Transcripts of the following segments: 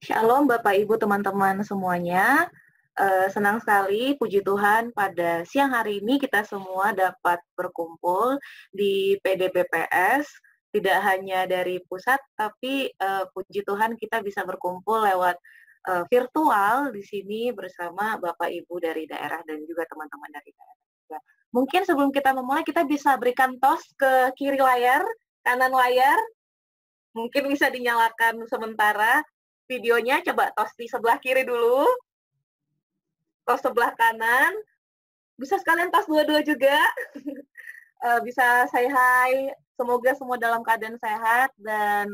Shalom Bapak Ibu teman-teman semuanya. Senang sekali puji Tuhan pada siang hari ini kita semua dapat berkumpul di PDBPS, tidak hanya dari pusat tapi puji Tuhan kita bisa berkumpul lewat virtual di sini bersama Bapak Ibu dari daerah dan juga teman-teman dari daerah juga. Mungkin sebelum kita memulai kita bisa berikan tos ke kiri layar, kanan layar. Mungkin bisa dinyalakan sementara videonya, coba tos di sebelah kiri dulu, tos sebelah kanan, bisa sekalian tos dua-dua juga. Bisa say hi, semoga semua dalam keadaan sehat dan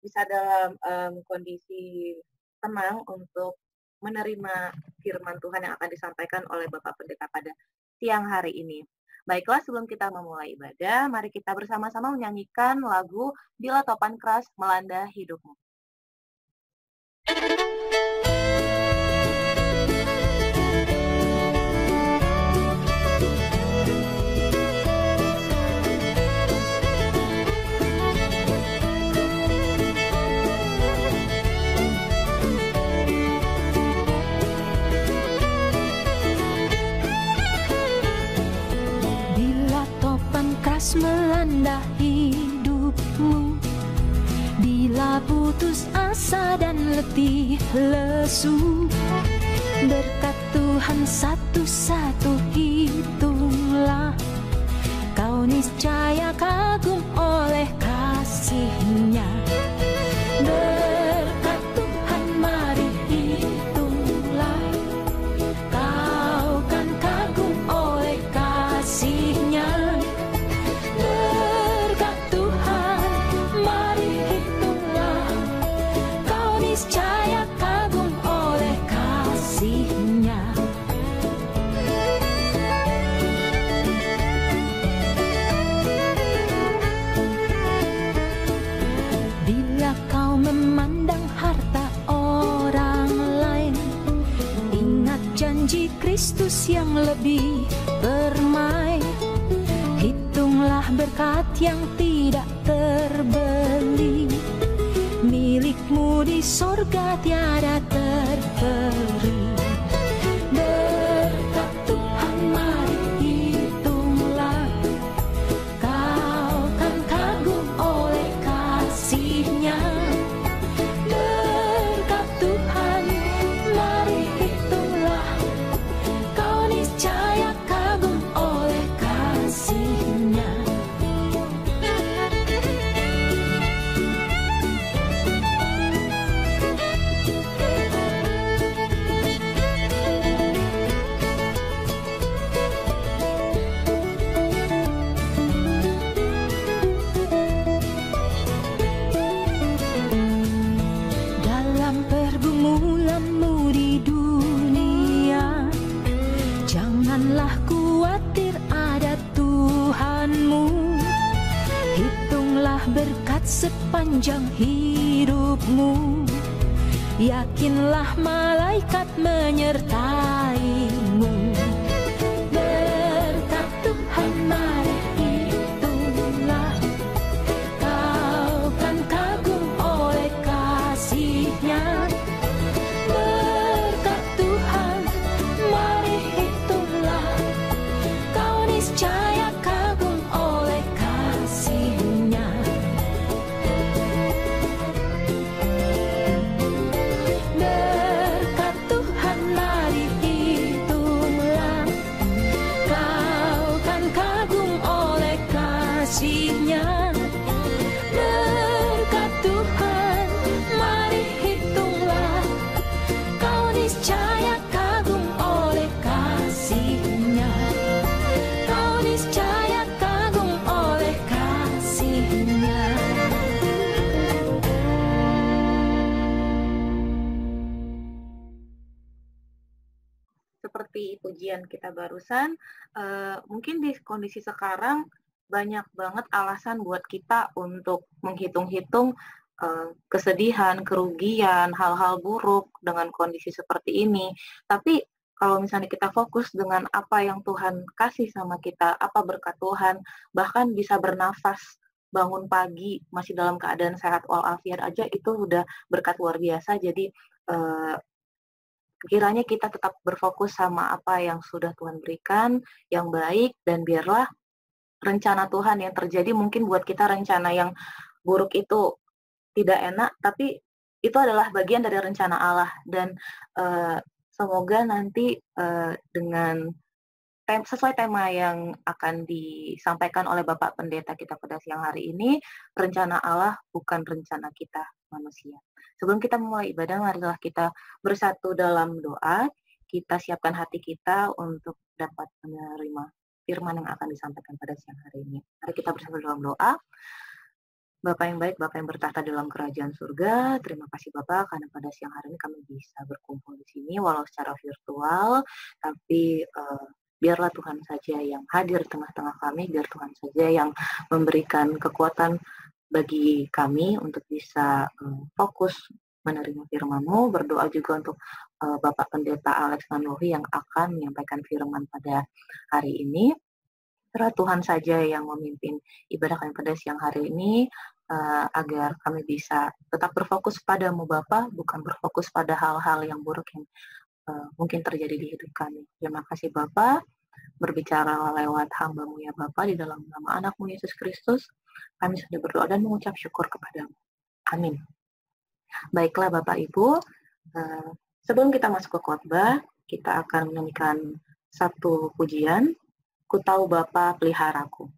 bisa dalam kondisi tenang untuk menerima firman Tuhan yang akan disampaikan oleh Bapak Pendeta pada siang hari ini. Baiklah, sebelum kita memulai ibadah, mari kita bersama-sama menyanyikan lagu Bila Topan Keras Melanda Hidupmu. Bila topan keras melanda hidupmu, bila putus asa dan letih lesu, berkat Tuhan satu-satu hitunglah, kau niscaya kagum oleh kasih-Nya. Berkat Tuhan mari hitunglah, kau kan kagum oleh kasih-Nya. Berkat Tuhan mari hitunglah, kau niscaya kagum oleh kasih-Nya. Bila kau memandang harta orang lain, ingat janji Kristus yang lebih permai. Hitunglah berkat yang tidak terbeli, milikmu di sorga tiada terperi. Berkat Tuhan mari hitunglah, kau kan kagum oleh kasih-Nya. Berkat Tuhan mari hitunglah, kau niscaya kagum oleh kasih-Nya. Dalam pergumulanmu di dunia, janganlah khawatir, ada Tuhanmu. Hitunglah berkat sepanjang hidupmu, yakinlah malaikat menyertaimu. Berkat Tuhan mari hitunglah, kau kan kagum oleh kasih-Nya. Berkat Tuhan mari hitunglah, kau niscaya kagum oleh kasih-Nya. Berkat Tuhan mari hitunglah, kau kan kagum oleh kasih-Nya. Berkat Tuhan mari hitunglah, kau niscaya kagum oleh kasih-Nya. Kau niscaya kagum oleh kasih-Nya. Seperti pujian kita barusan, mungkin di kondisi sekarang banyak banget alasan buat kita untuk menghitung-hitung kesedihan, kerugian, hal-hal buruk dengan kondisi seperti ini. Tapi kalau misalnya kita fokus dengan apa yang Tuhan kasih sama kita, apa berkat Tuhan, bahkan bisa bernafas bangun pagi masih dalam keadaan sehat walafiat aja itu udah berkat luar biasa. Jadi kiranya kita tetap berfokus sama apa yang sudah Tuhan berikan, yang baik, dan biarlah rencana Tuhan yang terjadi, mungkin buat kita rencana yang buruk itu tidak enak, tapi itu adalah bagian dari rencana Allah. Dan semoga nanti dengan sesuai tema yang akan disampaikan oleh Bapak Pendeta kita pada siang hari ini, rencana Allah bukan rencana kita manusia. Sebelum kita memulai ibadah, marilah kita bersatu dalam doa, kita siapkan hati kita untuk dapat menerima firman yang akan disampaikan pada siang hari ini. Mari kita bersatu dalam doa. Bapak yang baik, Bapak yang bertahta dalam kerajaan surga, terima kasih Bapak karena pada siang hari ini kami bisa berkumpul di sini walau secara virtual, tapi biarlah Tuhan saja yang hadir di tengah-tengah kami, biar Tuhan saja yang memberikan kekuatan bagi kami untuk bisa fokus menerima firman-Mu. Berdoa juga untuk Bapak Pendeta Alex Nanlohi yang akan menyampaikan firman pada hari ini. Biarlah Tuhan saja yang memimpin ibadah kami pada siang hari ini, agar kami bisa tetap berfokus padamu Bapa, bukan berfokus pada hal-hal yang buruk yang mungkin terjadi di hidup kami. Terima kasih Bapa, berbicara lewat hamba-Mu ya Bapa, di dalam nama anak-Mu Yesus Kristus, kami sudah berdoa dan mengucap syukur kepadamu. Amin. Baiklah Bapak Ibu, sebelum kita masuk ke khotbah, kita akan menyanyikan satu pujian, Ku tahu Bapa peliharaku.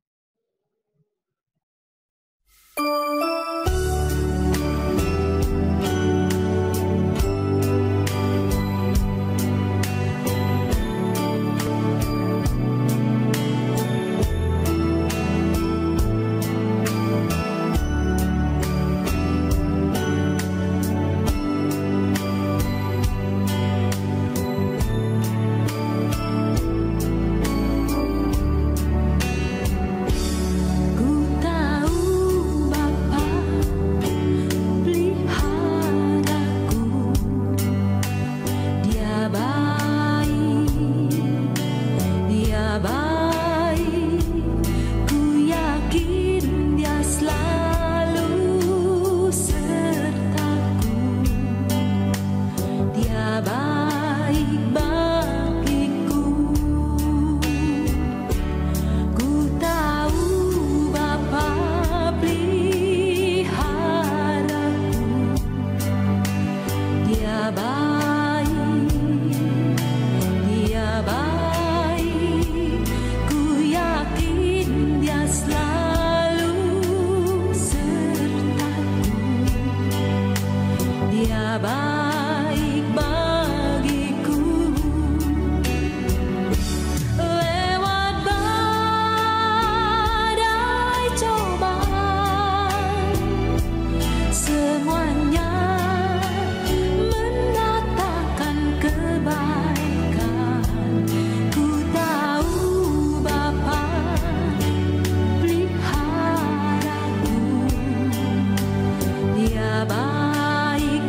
Baik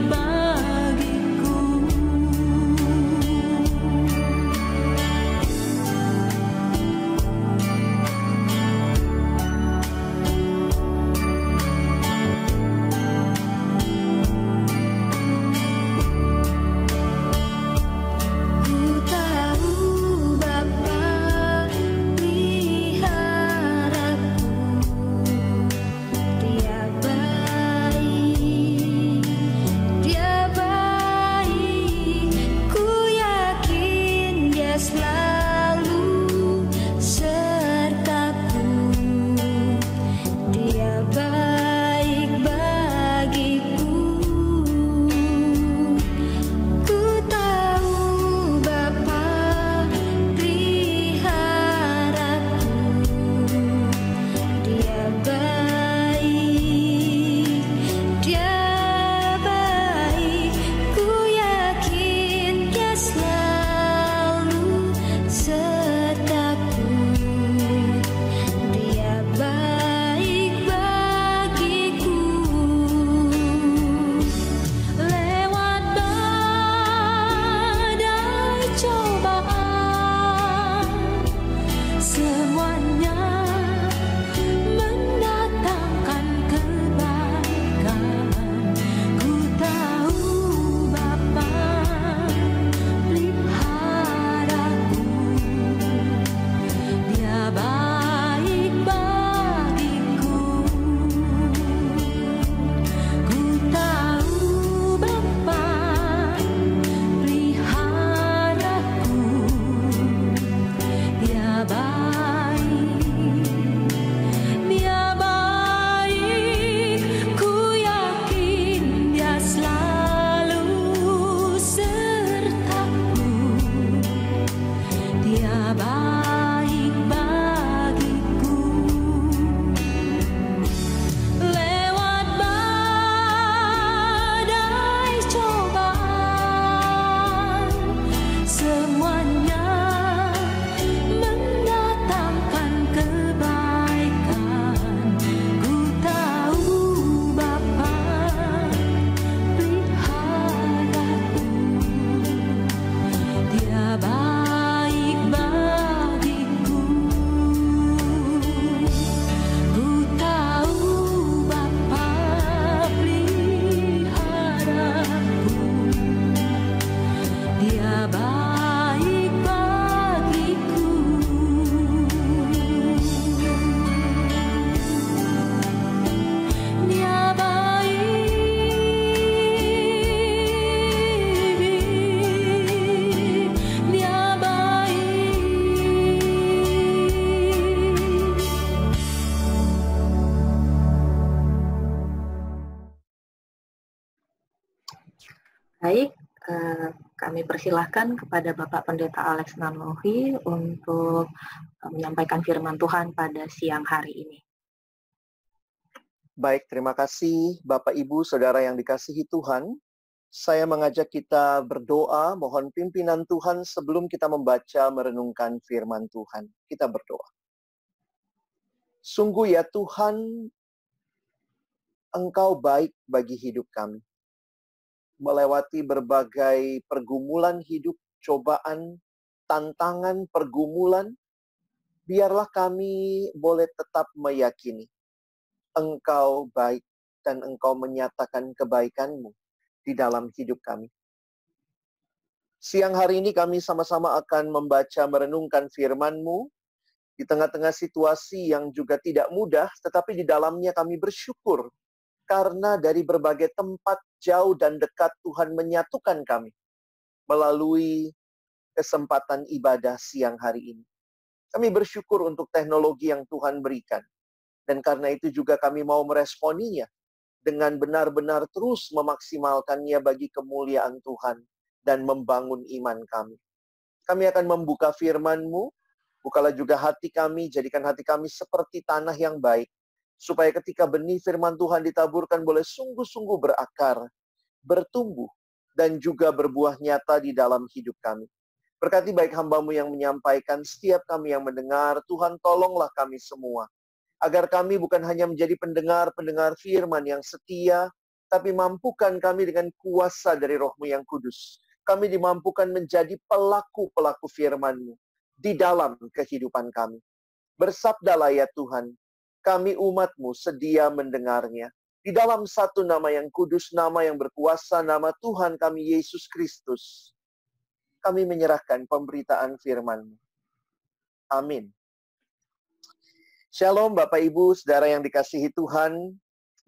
Baik, kami persilahkan kepada Bapak Pendeta Alex Nanlohi untuk menyampaikan firman Tuhan pada siang hari ini. Baik, terima kasih Bapak Ibu Saudara yang dikasihi Tuhan. Saya mengajak kita berdoa, mohon pimpinan Tuhan sebelum kita membaca merenungkan firman Tuhan. Kita berdoa. Sungguh ya Tuhan, Engkau baik bagi hidup kami. Melewati berbagai pergumulan hidup, cobaan, tantangan, pergumulan, biarlah kami boleh tetap meyakini Engkau baik dan Engkau menyatakan kebaikan-Mu di dalam hidup kami. Siang hari ini kami sama-sama akan membaca merenungkan firman-Mu di tengah-tengah situasi yang juga tidak mudah, tetapi di dalamnya kami bersyukur karena dari berbagai tempat jauh dan dekat Tuhan menyatukan kami melalui kesempatan ibadah siang hari ini. Kami bersyukur untuk teknologi yang Tuhan berikan. Dan karena itu juga kami mau meresponinya dengan benar-benar terus memaksimalkannya bagi kemuliaan Tuhan dan membangun iman kami. Kami akan membuka firman-Mu, bukalah juga hati kami, jadikan hati kami seperti tanah yang baik, supaya ketika benih firman Tuhan ditaburkan boleh sungguh-sungguh berakar, bertumbuh, dan juga berbuah nyata di dalam hidup kami. Berkati baik hamba-Mu yang menyampaikan, setiap kami yang mendengar, Tuhan tolonglah kami semua, agar kami bukan hanya menjadi pendengar-pendengar firman yang setia, tapi mampukan kami dengan kuasa dari Roh-Mu yang kudus. Kami dimampukan menjadi pelaku-pelaku firman-Mu di dalam kehidupan kami. Bersabdalah ya Tuhan, kami umat-Mu sedia mendengarnya. Di dalam satu nama yang kudus, nama yang berkuasa, nama Tuhan kami Yesus Kristus, kami menyerahkan pemberitaan firman-Mu. Amin. Shalom Bapak Ibu, Saudara yang dikasihi Tuhan.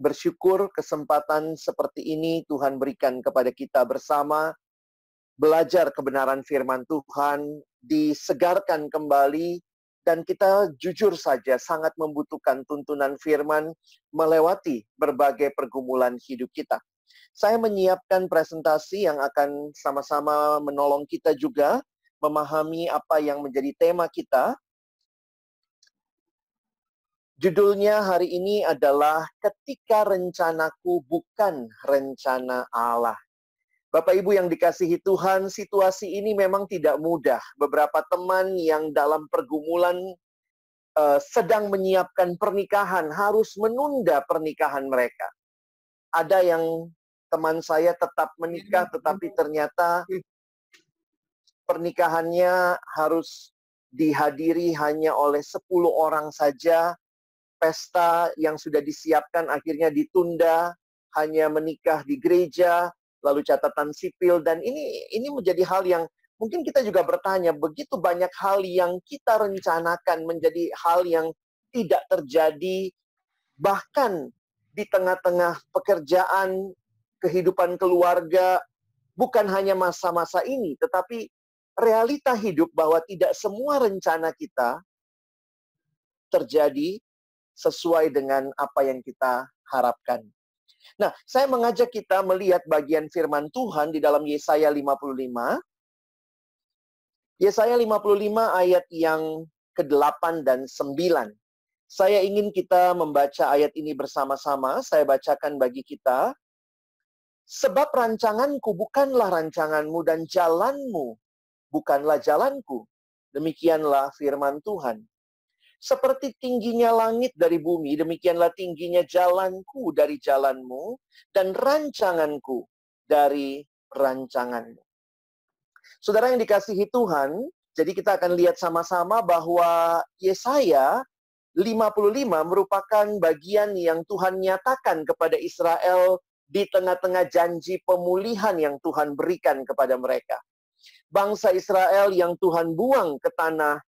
Bersyukur kesempatan seperti ini Tuhan berikan kepada kita bersama. Belajar kebenaran firman Tuhan, disegarkan kembali. Dan kita jujur saja sangat membutuhkan tuntunan firman melewati berbagai pergumulan hidup kita. Saya menyiapkan presentasi yang akan sama-sama menolong kita juga memahami apa yang menjadi tema kita. Judulnya hari ini adalah Ketika Rencanaku Bukan Rencana Allah. Bapak Ibu yang dikasihi Tuhan, situasi ini memang tidak mudah. Beberapa teman yang dalam pergumulan sedang menyiapkan pernikahan harus menunda pernikahan mereka. Ada yang teman saya tetap menikah, tetapi ternyata pernikahannya harus dihadiri hanya oleh 10 orang saja. Pesta yang sudah disiapkan akhirnya ditunda, hanya menikah di gereja, lalu catatan sipil, dan ini menjadi hal yang mungkin kita juga bertanya, begitu banyak hal yang kita rencanakan menjadi hal yang tidak terjadi, bahkan di tengah-tengah pekerjaan, kehidupan keluarga, bukan hanya masa-masa ini, tetapi realita hidup bahwa tidak semua rencana kita terjadi sesuai dengan apa yang kita harapkan. Nah, saya mengajak kita melihat bagian firman Tuhan di dalam Yesaya 55. Yesaya 55 ayat yang ke-8 dan 9. Saya ingin kita membaca ayat ini bersama-sama. Saya bacakan bagi kita. Sebab rancanganku bukanlah rancanganmu dan jalanmu bukanlah jalanku. Demikianlah firman Tuhan. Seperti tingginya langit dari bumi, demikianlah tingginya jalanku dari jalanmu, dan rancanganku dari rancanganmu. Saudara yang dikasihi Tuhan, jadi kita akan lihat sama-sama bahwa Yesaya 55 merupakan bagian yang Tuhan nyatakan kepada Israel di tengah-tengah janji pemulihan yang Tuhan berikan kepada mereka. Bangsa Israel yang Tuhan buang ke tanah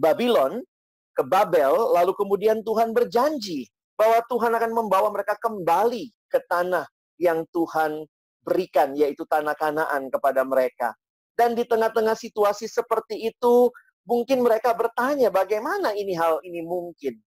Babylon, ke Babel, lalu kemudian Tuhan berjanji bahwa Tuhan akan membawa mereka kembali ke tanah yang Tuhan berikan, yaitu tanah Kanaan kepada mereka. Dan di tengah-tengah situasi seperti itu, mungkin mereka bertanya bagaimana hal ini mungkin.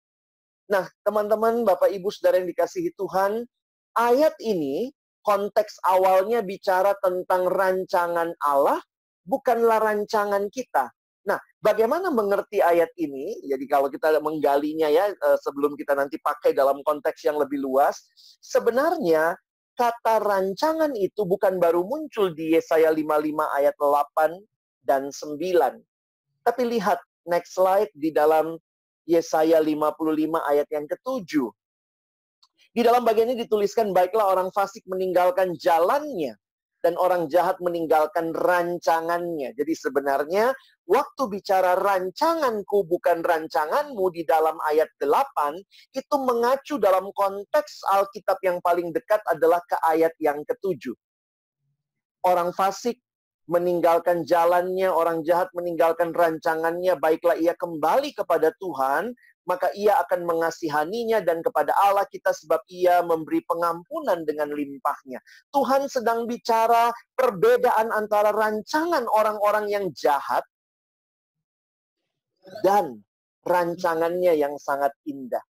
Nah, teman-teman, Bapak Ibu Saudara yang dikasihi Tuhan, ayat ini konteks awalnya bicara tentang rancangan Allah, bukanlah rancangan kita. Nah, bagaimana mengerti ayat ini? Jadi kalau kita menggalinya ya, sebelum kita nanti pakai dalam konteks yang lebih luas, sebenarnya kata rancangan itu bukan baru muncul di Yesaya 55 ayat 8 dan 9. Tapi lihat, next slide, di dalam Yesaya 55 ayat yang ke-7. Di dalam bagian ini dituliskan, baiklah orang fasik meninggalkan jalannya, dan orang jahat meninggalkan rancangannya. Jadi sebenarnya, waktu bicara rancanganku bukan rancanganmu di dalam ayat 8, itu mengacu dalam konteks Alkitab yang paling dekat adalah ke ayat yang ke-7. Orang fasik meninggalkan jalannya, orang jahat meninggalkan rancangannya, baiklah ia kembali kepada Tuhan, maka ia akan mengasihaninya, dan kepada Allah kita sebab ia memberi pengampunan dengan limpahnya. Tuhan sedang bicara perbedaan antara rancangan orang-orang yang jahat dan rancangannya yang sangat indah.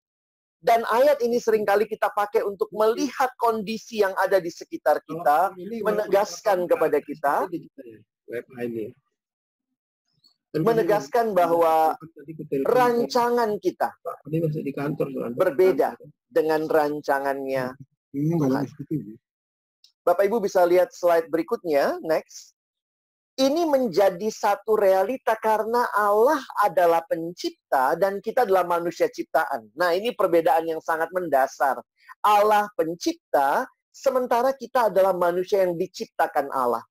Dan ayat ini seringkali kita pakai untuk melihat kondisi yang ada di sekitar kita, menegaskan kepada kita, menegaskan bahwa rancangan kita berbeda dengan rancangannya Tuhan. Bapak Ibu bisa lihat slide berikutnya, next. Ini menjadi satu realita karena Allah adalah pencipta dan kita adalah manusia ciptaan. Nah, ini perbedaan yang sangat mendasar. Allah pencipta, sementara kita adalah manusia yang diciptakan Allah.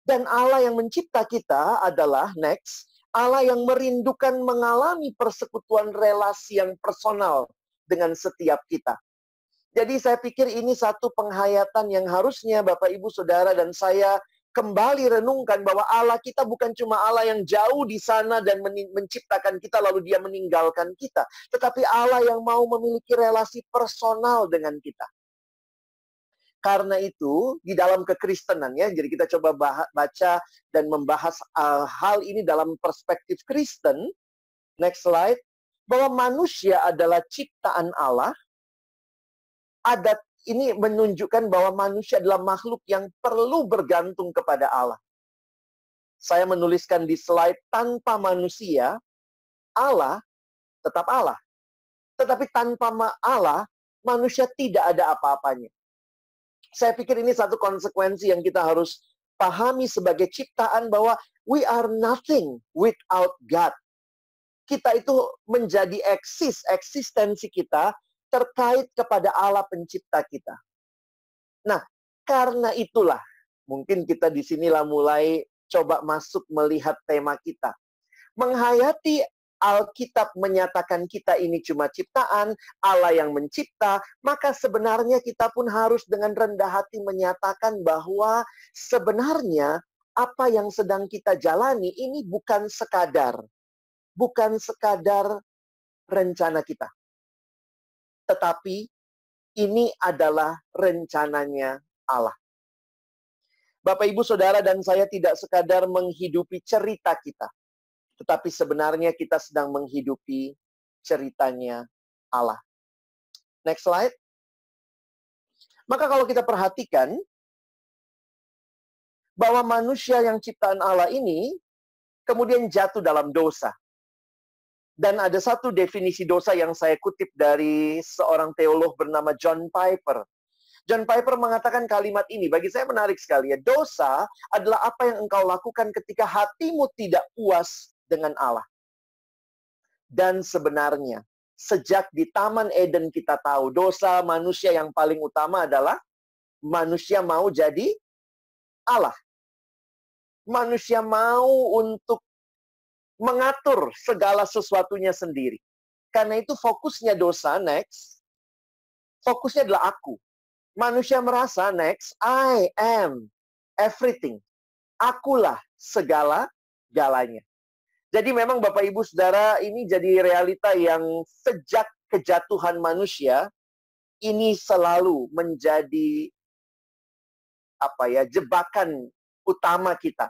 Dan Allah yang mencipta kita adalah, next, Allah yang merindukan mengalami persekutuan relasi yang personal dengan setiap kita. Jadi saya pikir ini satu penghayatan yang harusnya Bapak, Ibu, Saudara, dan saya kembali renungkan bahwa Allah kita bukan cuma Allah yang jauh di sana dan menciptakan kita lalu dia meninggalkan kita. Tetapi Allah yang mau memiliki relasi personal dengan kita. Karena itu, di dalam kekristenan ya, jadi kita coba baca dan membahas hal ini dalam perspektif Kristen. Next slide. Bahwa manusia adalah ciptaan Allah. Adat ini menunjukkan bahwa manusia adalah makhluk yang perlu bergantung kepada Allah. Saya menuliskan di slide, tanpa manusia, Allah tetap Allah. Tetapi tanpa Allah, manusia tidak ada apa-apanya. Saya pikir ini satu konsekuensi yang kita harus pahami sebagai ciptaan bahwa we are nothing without God. Kita itu menjadi eksistensi kita terkait kepada Allah pencipta kita. Nah, karena itulah mungkin kita di sinilah mulai coba masuk melihat tema kita. Menghayati Alkitab menyatakan kita ini cuma ciptaan, Allah yang mencipta, maka sebenarnya kita pun harus dengan rendah hati menyatakan bahwa sebenarnya apa yang sedang kita jalani ini bukan sekadar rencana kita. Tetapi ini adalah rencananya Allah. Bapak, Ibu, Saudara, dan saya tidak sekadar menghidupi cerita kita. Tetapi sebenarnya kita sedang menghidupi ceritanya Allah. Next slide. Maka kalau kita perhatikan bahwa manusia yang ciptaan Allah ini kemudian jatuh dalam dosa. Dan ada satu definisi dosa yang saya kutip dari seorang teolog bernama John Piper. John Piper mengatakan kalimat ini, bagi saya menarik sekali ya. Dosa adalah apa yang engkau lakukan ketika hatimu tidak puas dengan Allah. Dan sebenarnya, sejak di Taman Eden kita tahu, dosa manusia yang paling utama adalah manusia mau jadi Allah. Manusia mau untuk mengatur segala sesuatunya sendiri. Karena itu fokusnya dosa, next. Fokusnya adalah aku. Manusia merasa, next, I am everything. Akulah segala-galanya. Jadi memang Bapak, Ibu, Saudara, ini jadi realita yang sejak kejatuhan manusia, ini selalu menjadi jebakan utama kita.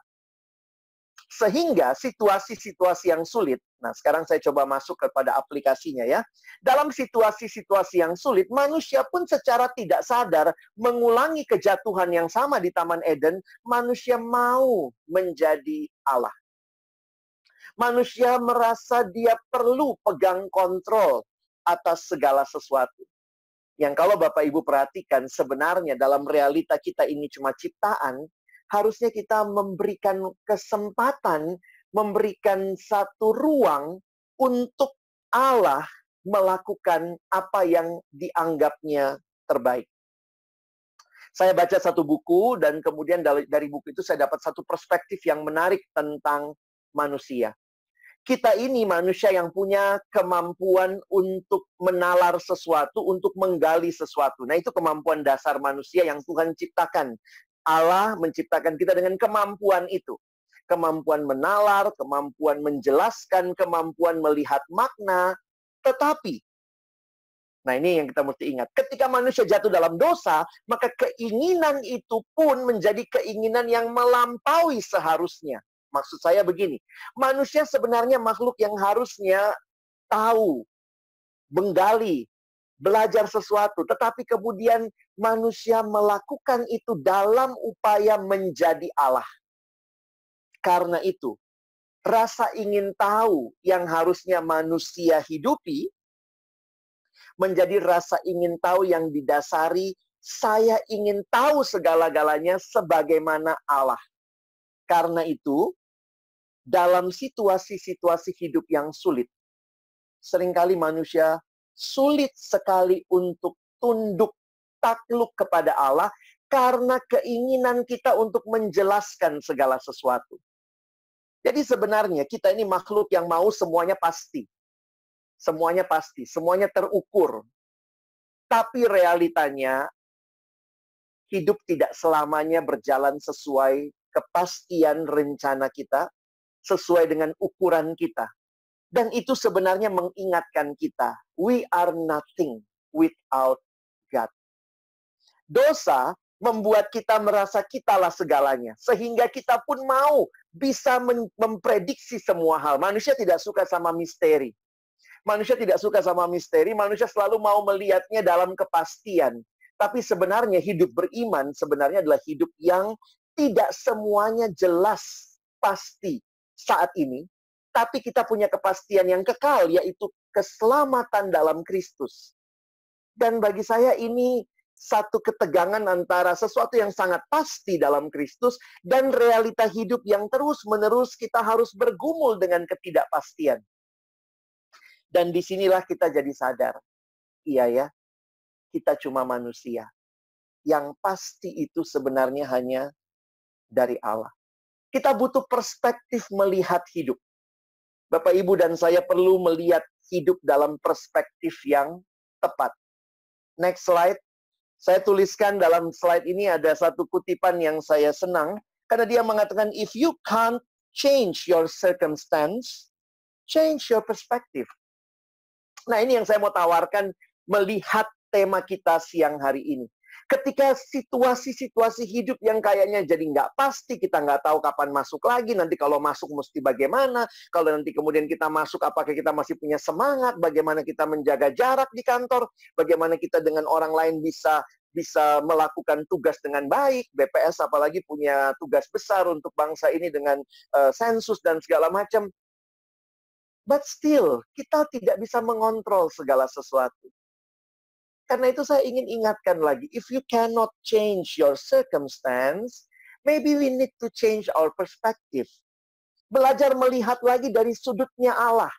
Sehingga situasi-situasi yang sulit, Nah, sekarang saya coba masuk kepada aplikasinya ya. Dalam situasi-situasi yang sulit, manusia pun secara tidak sadar mengulangi kejatuhan yang sama di Taman Eden. Manusia mau menjadi Allah. Manusia merasa dia perlu pegang kontrol atas segala sesuatu. Yang kalau Bapak Ibu perhatikan, sebenarnya dalam realita kita ini cuma ciptaan, harusnya kita memberikan kesempatan, memberikan satu ruang untuk Allah melakukan apa yang dianggapnya terbaik. Saya baca satu buku, dan kemudian dari buku itu saya dapat satu perspektif yang menarik tentang manusia. Kita ini manusia yang punya kemampuan untuk menalar sesuatu, untuk menggali sesuatu. Nah, itu kemampuan dasar manusia yang Tuhan ciptakan. Allah menciptakan kita dengan kemampuan itu. Kemampuan menalar, kemampuan menjelaskan, kemampuan melihat makna. Tetapi, nah ini yang kita mesti ingat. Ketika manusia jatuh dalam dosa, maka keinginan itu pun menjadi keinginan yang melampaui seharusnya. Maksud saya begini, manusia sebenarnya makhluk yang harusnya tahu, menggali, belajar sesuatu. Tetapi kemudian manusia melakukan itu dalam upaya menjadi Allah. Karena itu, rasa ingin tahu yang harusnya manusia hidupi, menjadi rasa ingin tahu yang didasari, saya ingin tahu segala-galanya sebagaimana Allah. Karena itu, dalam situasi-situasi hidup yang sulit, seringkali manusia sulit sekali untuk tunduk, takluk kepada Allah, karena keinginan kita untuk menjelaskan segala sesuatu. Jadi sebenarnya kita ini makhluk yang mau semuanya pasti. Semuanya pasti, semuanya terukur. Tapi realitanya, hidup tidak selamanya berjalan sesuai kepastian rencana kita, sesuai dengan ukuran kita. Dan itu sebenarnya mengingatkan kita, we are nothing without God. Dosa membuat kita merasa kitalah segalanya. Sehingga kita pun mau bisa memprediksi semua hal. Manusia tidak suka sama misteri. Manusia tidak suka sama misteri, manusia selalu mau melihatnya dalam kepastian. Tapi sebenarnya hidup beriman sebenarnya adalah hidup yang tidak semuanya jelas, pasti saat ini, tapi kita punya kepastian yang kekal, yaitu keselamatan dalam Kristus. Dan bagi saya ini satu ketegangan antara sesuatu yang sangat pasti dalam Kristus dan realita hidup yang terus-menerus kita harus bergumul dengan ketidakpastian. Dan disinilah kita jadi sadar, iya ya, kita cuma manusia. Yang pasti itu sebenarnya hanya dari Allah. Kita butuh perspektif melihat hidup. Bapak, Ibu, dan saya perlu melihat hidup dalam perspektif yang tepat. Next slide. Saya tuliskan dalam slide ini ada satu kutipan yang saya senang. Karena dia mengatakan, if you can't change your circumstance, change your perspective. Nah, ini yang saya mau tawarkan melihat tema kita siang hari ini. Ketika situasi-situasi hidup yang kayaknya jadi nggak pasti, kita nggak tahu kapan masuk lagi, nanti kalau masuk mesti bagaimana, kalau nanti kemudian kita masuk, apakah kita masih punya semangat, bagaimana kita menjaga jarak di kantor, bagaimana kita dengan orang lain bisa melakukan tugas dengan baik, BPS apalagi punya tugas besar untuk bangsa ini dengan sensus dan segala macam. But still, kita tidak bisa mengontrol segala sesuatu. Karena itu saya ingin ingatkan lagi, if you cannot change your circumstance, maybe we need to change our perspective. Belajar melihat lagi dari sudutnya Allah.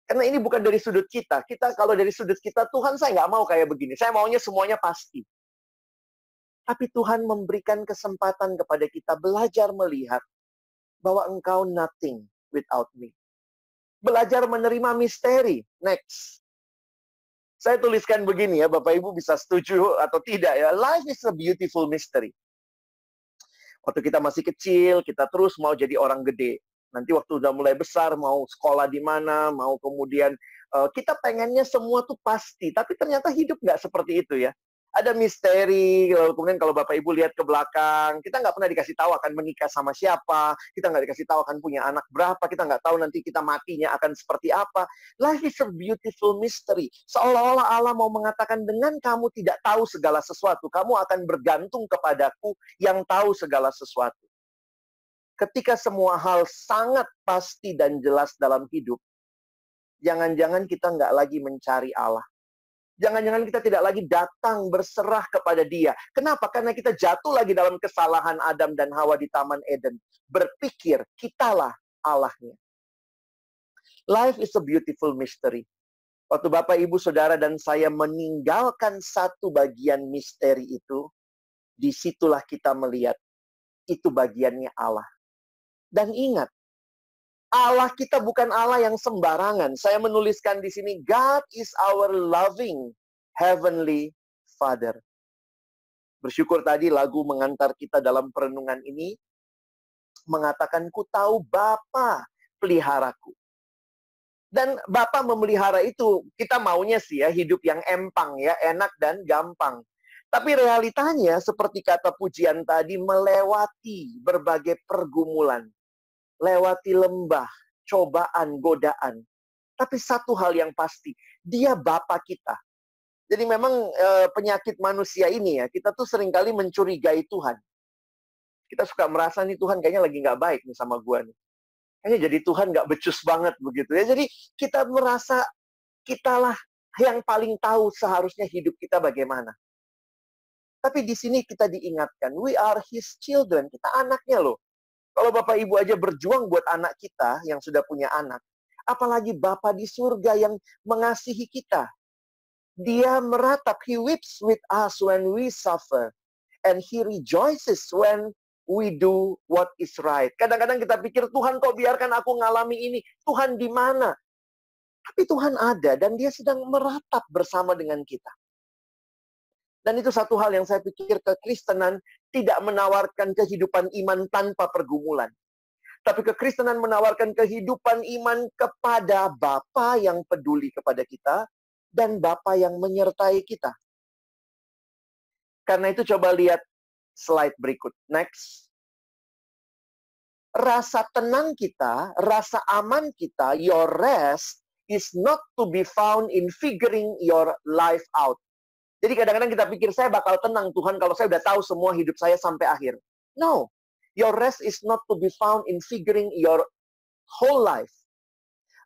Karena ini bukan dari sudut kita. Kalau dari sudut kita, Tuhan saya nggak mau kayak begini. Saya maunya semuanya pasti. Tapi Tuhan memberikan kesempatan kepada kita belajar melihat bahwa engkau nothing without me. Belajar menerima misteri. Next. Saya tuliskan begini ya, Bapak Ibu bisa setuju atau tidak ya. Life is a beautiful mystery. Waktu kita masih kecil, kita terus mau jadi orang gede. Nanti waktu udah mulai besar, mau sekolah di mana, mau kemudian kita pengennya semua tuh pasti. Tapi ternyata hidup nggak seperti itu ya. Ada misteri, lalu kemudian kalau Bapak Ibu lihat ke belakang, kita nggak pernah dikasih tahu akan menikah sama siapa, kita nggak dikasih tahu akan punya anak berapa, kita nggak tahu nanti kita matinya akan seperti apa. Life is a beautiful mystery. Seolah-olah Allah mau mengatakan, dengan kamu tidak tahu segala sesuatu, kamu akan bergantung kepadaku yang tahu segala sesuatu. Ketika semua hal sangat pasti dan jelas dalam hidup, jangan-jangan kita nggak lagi mencari Allah. Jangan-jangan kita tidak lagi datang berserah kepada Dia. Kenapa? Karena kita jatuh lagi dalam kesalahan Adam dan Hawa di Taman Eden. Berpikir, kitalah Allahnya. Life is a beautiful mystery. Waktu Bapak, Ibu, Saudara, dan saya meninggalkan satu bagian misteri itu, disitulah kita melihat, itu bagiannya Allah. Dan ingat, Allah kita bukan Allah yang sembarangan. Saya menuliskan di sini, God is our loving heavenly Father. Bersyukur tadi lagu mengantar kita dalam perenungan ini mengatakan, ku tahu Bapa peliharaku. Dan Bapa memelihara itu, kita maunya sih ya, hidup yang empang ya, enak dan gampang. Tapi realitanya seperti kata pujian tadi, melewati berbagai pergumulan. Lewati lembah, cobaan, godaan. Tapi satu hal yang pasti, Dia Bapa kita. Jadi memang penyakit manusia ini ya, kita tuh seringkali mencurigai Tuhan. Kita suka merasa nih Tuhan kayaknya lagi nggak baik nih sama gua nih. Kayaknya jadi Tuhan nggak becus banget begitu ya. Jadi kita merasa kitalah yang paling tahu seharusnya hidup kita bagaimana. Tapi di sini kita diingatkan, we are His children, kita anaknya loh. Kalau Bapak Ibu aja berjuang buat anak kita yang sudah punya anak, apalagi Bapa di surga yang mengasihi kita. Dia meratap, He weeps with us when we suffer. And He rejoices when we do what is right. Kadang-kadang kita pikir, Tuhan kok biarkan aku ngalami ini? Tuhan di mana? Tapi Tuhan ada dan Dia sedang meratap bersama dengan kita. Dan itu satu hal yang saya pikir kekristenan tidak menawarkan kehidupan iman tanpa pergumulan. Tapi kekristenan menawarkan kehidupan iman kepada Bapa yang peduli kepada kita dan Bapa yang menyertai kita. Karena itu coba lihat slide berikut. Next. Rasa tenang kita, rasa aman kita, your rest is not to be found in figuring your life out. Jadi kadang-kadang kita pikir, saya bakal tenang Tuhan kalau saya udah tahu semua hidup saya sampai akhir. No. Your rest is not to be found in figuring your whole life.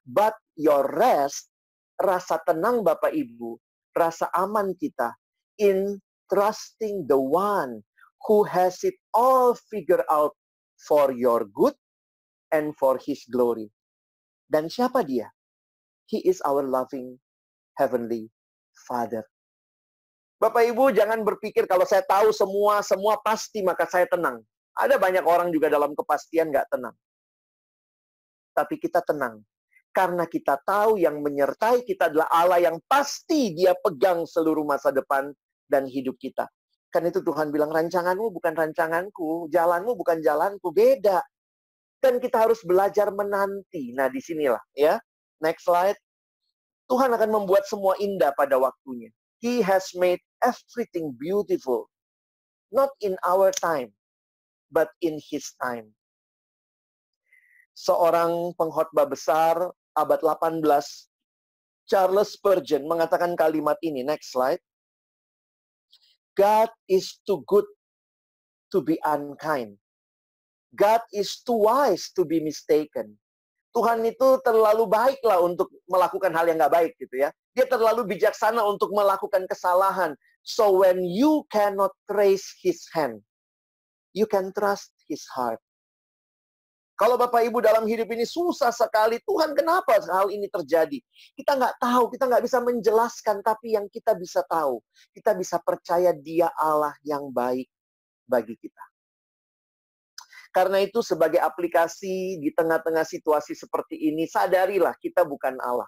But your rest, rasa tenang Bapak Ibu, rasa aman kita, in trusting the one who has it all figured out for your good and for His glory. Dan siapa Dia? He is our loving heavenly Father. Bapak Ibu jangan berpikir kalau saya tahu semua pasti maka saya tenang. Ada banyak orang juga dalam kepastian nggak tenang. Tapi kita tenang. Karena kita tahu yang menyertai kita adalah Allah yang pasti Dia pegang seluruh masa depan dan hidup kita. Karena itu Tuhan bilang, rancanganmu bukan rancanganku, jalanmu bukan jalanku, beda. Dan kita harus belajar menanti. Nah disinilah ya. Next slide. Tuhan akan membuat semua indah pada waktunya. He has made everything beautiful. Not in our time, but in His time. Seorang pengkhotbah besar abad 18, Charles Spurgeon mengatakan kalimat ini. Next slide. God is too good to be unkind. God is too wise to be mistaken. Tuhan itu terlalu baiklah untuk melakukan hal yang nggak baik gitu ya. Dia terlalu bijaksana untuk melakukan kesalahan. So when you cannot trace His hand, you can trust His heart. Kalau Bapak Ibu dalam hidup ini susah sekali, Tuhan kenapa hal ini terjadi? Kita nggak tahu, kita nggak bisa menjelaskan, tapi yang kita bisa tahu, kita bisa percaya Dia Allah yang baik bagi kita. Karena itu sebagai aplikasi di tengah-tengah situasi seperti ini, sadarilah kita bukan Allah.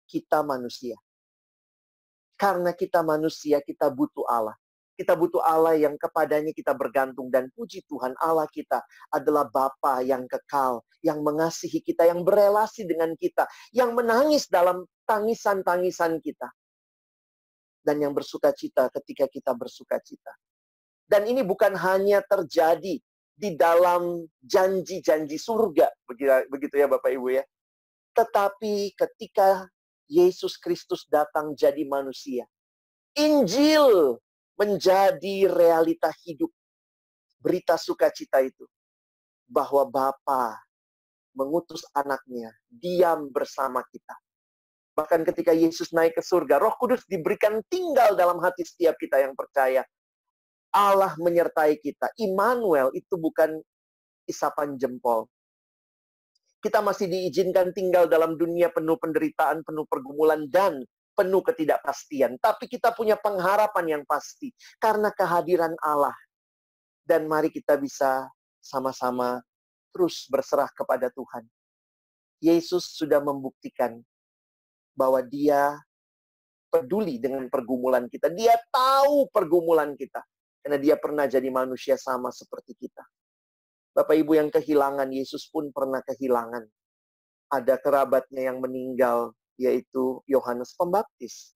Kita manusia. Karena kita manusia, kita butuh Allah. Kita butuh Allah yang kepadanya kita bergantung. Dan puji Tuhan, Allah kita adalah Bapa yang kekal, yang mengasihi kita, yang berelasi dengan kita, yang menangis dalam tangisan-tangisan kita. dan yang bersukacita ketika kita bersukacita. Dan ini bukan hanya terjadi di dalam janji-janji surga, begitu ya Bapak Ibu ya. Tetapi ketika Yesus Kristus datang jadi manusia, Injil menjadi realita hidup. Berita sukacita itu, bahwa Bapa mengutus anaknya diam bersama kita. Bahkan ketika Yesus naik ke surga, Roh Kudus diberikan tinggal dalam hati setiap kita yang percaya. Allah menyertai kita. Immanuel itu bukan isapan jempol. Kita masih diizinkan tinggal dalam dunia penuh penderitaan, penuh pergumulan, dan penuh ketidakpastian. Tapi kita punya pengharapan yang pasti karena kehadiran Allah. Dan mari kita bisa sama-sama terus berserah kepada Tuhan. Yesus sudah membuktikan bahwa Dia peduli dengan pergumulan kita. Dia tahu pergumulan kita. Karena Dia pernah jadi manusia sama seperti kita. Bapak Ibu yang kehilangan, Yesus pun pernah kehilangan. Ada kerabatnya yang meninggal, yaitu Yohanes Pembaptis.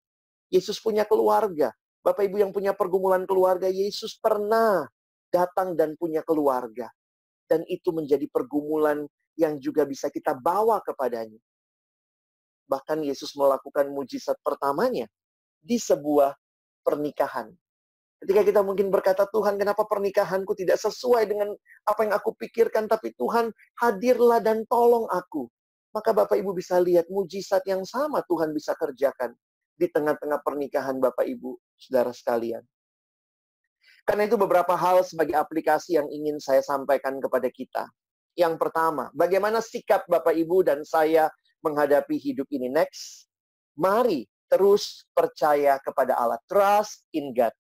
Yesus punya keluarga. Bapak Ibu yang punya pergumulan keluarga, Yesus pernah datang dan punya keluarga. Dan itu menjadi pergumulan yang juga bisa kita bawa kepadanya. Bahkan Yesus melakukan mujizat pertamanya di sebuah pernikahan. Ketika kita mungkin berkata, Tuhan, kenapa pernikahanku tidak sesuai dengan apa yang aku pikirkan, tapi Tuhan hadirlah dan tolong aku. Maka Bapak Ibu bisa lihat mujizat yang sama Tuhan bisa kerjakan di tengah-tengah pernikahan Bapak Ibu, saudara sekalian. Karena itu beberapa hal sebagai aplikasi yang ingin saya sampaikan kepada kita. Yang pertama, bagaimana sikap Bapak Ibu dan saya menghadapi hidup ini? Next, mari terus percaya kepada Allah. Trust in God.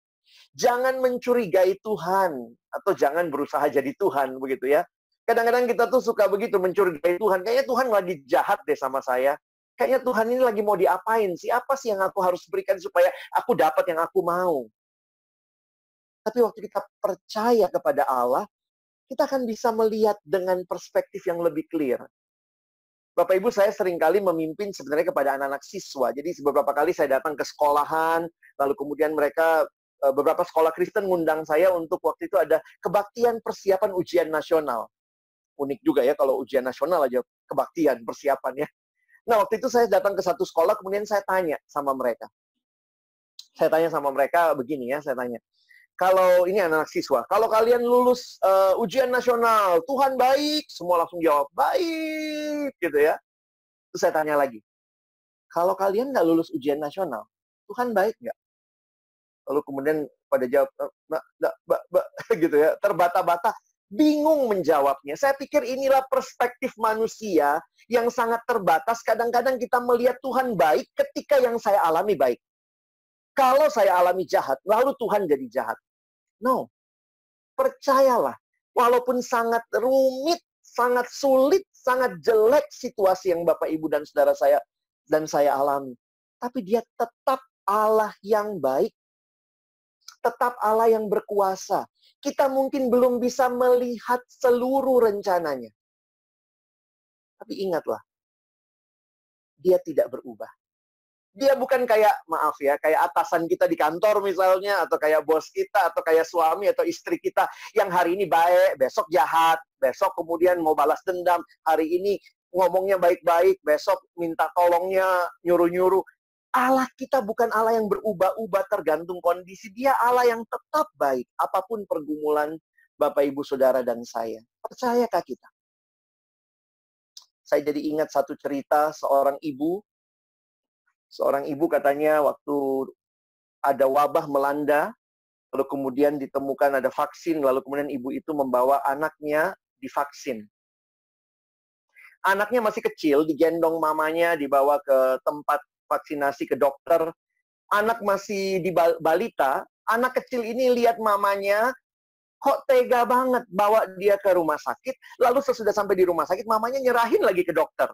Jangan mencurigai Tuhan, atau jangan berusaha jadi Tuhan, begitu ya. Kadang-kadang kita tuh suka begitu, mencurigai Tuhan. Kayaknya Tuhan lagi jahat deh sama saya. Kayaknya Tuhan ini lagi mau diapain sih? Apa sih yang aku harus berikan supaya aku dapat yang aku mau? Tapi waktu kita percaya kepada Allah, kita akan bisa melihat dengan perspektif yang lebih clear. Bapak Ibu, saya seringkali memimpin sebenarnya kepada anak-anak siswa. Jadi beberapa kali saya datang ke sekolahan, lalu kemudian mereka beberapa sekolah Kristen ngundang saya untuk waktu itu ada kebaktian persiapan ujian nasional. Unik juga ya kalau ujian nasional aja kebaktian persiapannya. Nah, waktu itu saya datang ke satu sekolah, kemudian saya tanya sama mereka. Saya tanya sama mereka begini ya, saya tanya. Kalau ini anak-anak siswa, kalau kalian lulus ujian nasional, Tuhan baik, semua langsung jawab, baik, gitu ya. Terus saya tanya lagi, kalau kalian nggak lulus ujian nasional, Tuhan baik nggak? Lalu kemudian pada jawab, gitu ya, terbata-bata, bingung menjawabnya. Saya pikir inilah perspektif manusia yang sangat terbatas. Kadang-kadang kita melihat Tuhan baik ketika yang saya alami baik. Kalau saya alami jahat, lalu Tuhan jadi jahat. No, percayalah, walaupun sangat rumit, sangat sulit, sangat jelek situasi yang Bapak, Ibu, dan saudara saya dan saya alami. Tapi Dia tetap Allah yang baik. Tetap Allah yang berkuasa. Kita mungkin belum bisa melihat seluruh rencananya. Tapi ingatlah, Dia tidak berubah. Dia bukan kayak, maaf ya, kayak atasan kita di kantor misalnya, atau kayak bos kita, atau kayak suami atau istri kita, yang hari ini baik, besok jahat, besok kemudian mau balas dendam, hari ini ngomongnya baik-baik, besok minta tolongnya nyuruh-nyuruh. Allah kita bukan Allah yang berubah-ubah tergantung kondisi. Dia Allah yang tetap baik. Apapun pergumulan Bapak, Ibu, Saudara, dan saya. Percayakah kita? Saya jadi ingat satu cerita seorang ibu. Seorang ibu katanya waktu ada wabah melanda, lalu kemudian ditemukan ada vaksin, lalu kemudian ibu itu membawa anaknya divaksin. Anaknya masih kecil, digendong mamanya, dibawa ke tempat vaksinasi ke dokter. Anak masih di balita, anak kecil ini lihat mamanya, kok tega banget bawa dia ke rumah sakit, lalu sesudah sampai di rumah sakit, mamanya nyerahin lagi ke dokter.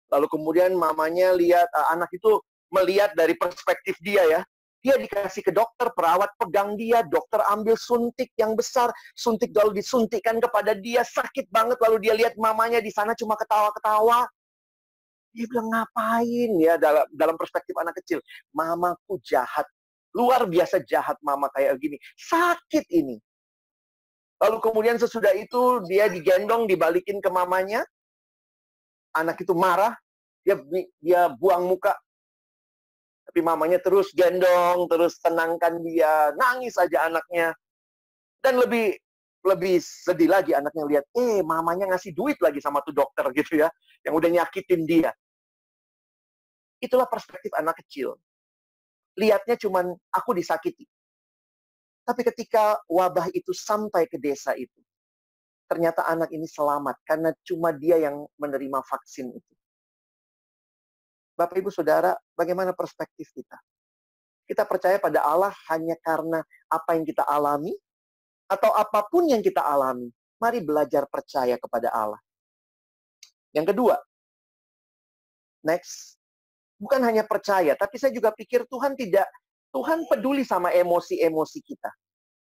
Lalu kemudian mamanya lihat, anak itu melihat dari perspektif dia ya, dia dikasih ke dokter, perawat pegang dia, dokter ambil suntik yang besar, suntik lalu disuntikkan kepada dia, sakit banget, lalu dia lihat mamanya di sana cuma ketawa-ketawa. Dia bilang, ngapain ya, dalam perspektif anak kecil. Mamaku jahat. Luar biasa jahat mama kayak gini. Sakit ini. Lalu kemudian sesudah itu dia digendong, dibalikin ke mamanya. Anak itu marah. Dia buang muka. Tapi mamanya terus gendong, terus tenangkan dia. Nangis aja anaknya. Dan lebih sedih lagi anaknya lihat, mamanya ngasih duit lagi sama tuh dokter gitu ya. Yang udah nyakitin dia. Itulah perspektif anak kecil. Lihatnya cuman aku disakiti. Tapi ketika wabah itu sampai ke desa itu, ternyata anak ini selamat karena cuma dia yang menerima vaksin itu. Bapak Ibu Saudara, bagaimana perspektif kita? Kita percaya pada Allah hanya karena apa yang kita alami atau apapun yang kita alami. Mari belajar percaya kepada Allah. Yang kedua, next. Bukan hanya percaya, tapi saya juga pikir Tuhan peduli sama emosi-emosi kita.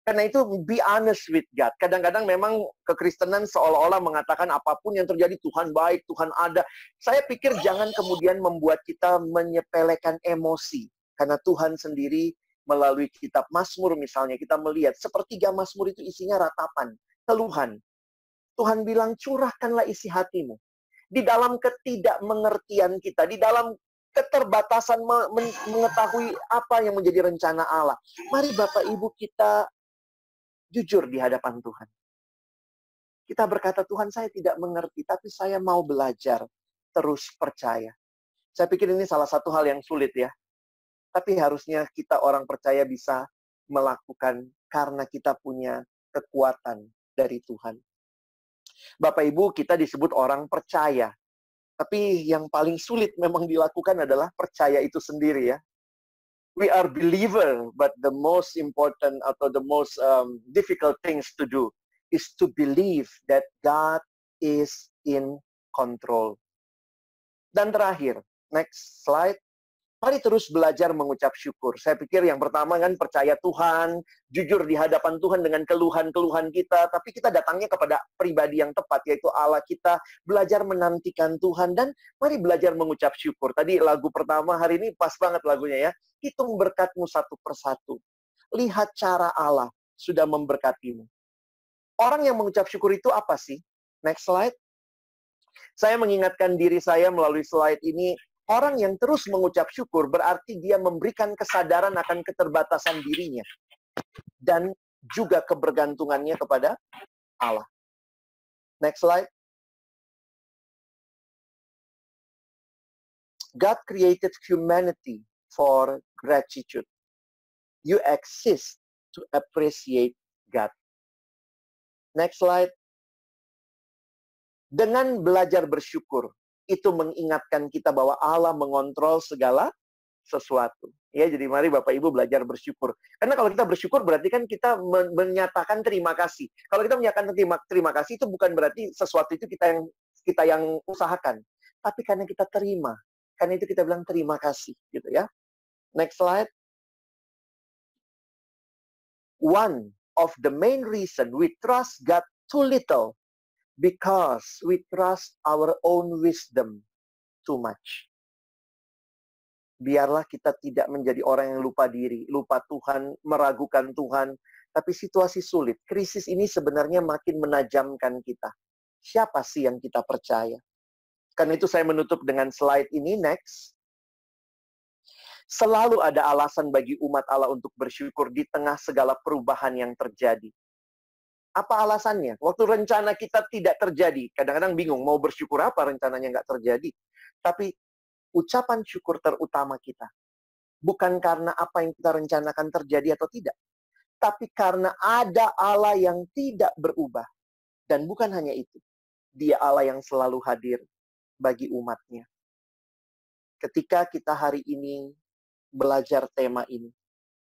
Karena itu be honest with God. Kadang-kadang memang kekristenan seolah-olah mengatakan apapun yang terjadi Tuhan baik, Tuhan ada. Saya pikir jangan kemudian membuat kita menyepelekan emosi. Karena Tuhan sendiri melalui kitab Mazmur misalnya kita melihat sepertiga Mazmur itu isinya ratapan, keluhan. Tuhan bilang curahkanlah isi hatimu. Di dalam ketidakmengertian kita, di dalam keterbatasan mengetahui apa yang menjadi rencana Allah. Mari Bapak Ibu kita jujur di hadapan Tuhan. Kita berkata, Tuhan saya tidak mengerti, tapi saya mau belajar terus percaya. Saya pikir ini salah satu hal yang sulit ya. Tapi harusnya kita orang percaya bisa melakukan karena kita punya kekuatan dari Tuhan. Bapak Ibu kita disebut orang percaya. Tapi yang paling sulit memang dilakukan adalah percaya itu sendiri ya. We are believer, but the most important atau the most difficult things to do is to believe that God is in control. Dan terakhir, next slide. Mari terus belajar mengucap syukur. Saya pikir yang pertama kan percaya Tuhan, jujur di hadapan Tuhan dengan keluhan-keluhan kita, tapi kita datangnya kepada pribadi yang tepat, yaitu Allah kita, belajar menantikan Tuhan, dan mari belajar mengucap syukur. Tadi lagu pertama hari ini pas banget lagunya ya. Hitung berkatmu satu persatu. Lihat cara Allah sudah memberkatimu. Orang yang mengucap syukur itu apa sih? Next slide. Saya mengingatkan diri saya melalui slide ini, orang yang terus mengucap syukur berarti dia memberikan kesadaran akan keterbatasan dirinya. Dan juga kebergantungannya kepada Allah. Next slide. God created humanity for gratitude. You exist to appreciate God. Next slide. Dengan belajar bersyukur, itu mengingatkan kita bahwa Allah mengontrol segala sesuatu. Ya, jadi mari Bapak Ibu belajar bersyukur. Karena kalau kita bersyukur berarti kan kita menyatakan terima kasih. Kalau kita menyatakan terima kasih itu bukan berarti sesuatu itu kita yang usahakan, tapi karena kita terima. Karena itu kita bilang terima kasih, gitu ya. Next slide. One of the main reason we trust God too little because we trust our own wisdom too much. Biarlah kita tidak menjadi orang yang lupa diri, lupa Tuhan, meragukan Tuhan. Tapi situasi sulit, krisis ini sebenarnya makin menajamkan kita. Siapa sih yang kita percaya? Karena itu saya menutup dengan slide ini, next. Selalu ada alasan bagi umat Allah untuk bersyukur di tengah segala perubahan yang terjadi. Apa alasannya? Waktu rencana kita tidak terjadi, kadang-kadang bingung mau bersyukur apa rencananya nggak terjadi. Tapi ucapan syukur terutama kita bukan karena apa yang kita rencanakan terjadi atau tidak, tapi karena ada Allah yang tidak berubah. Dan bukan hanya itu, Dia Allah yang selalu hadir bagi umatnya. Ketika kita hari ini belajar tema ini,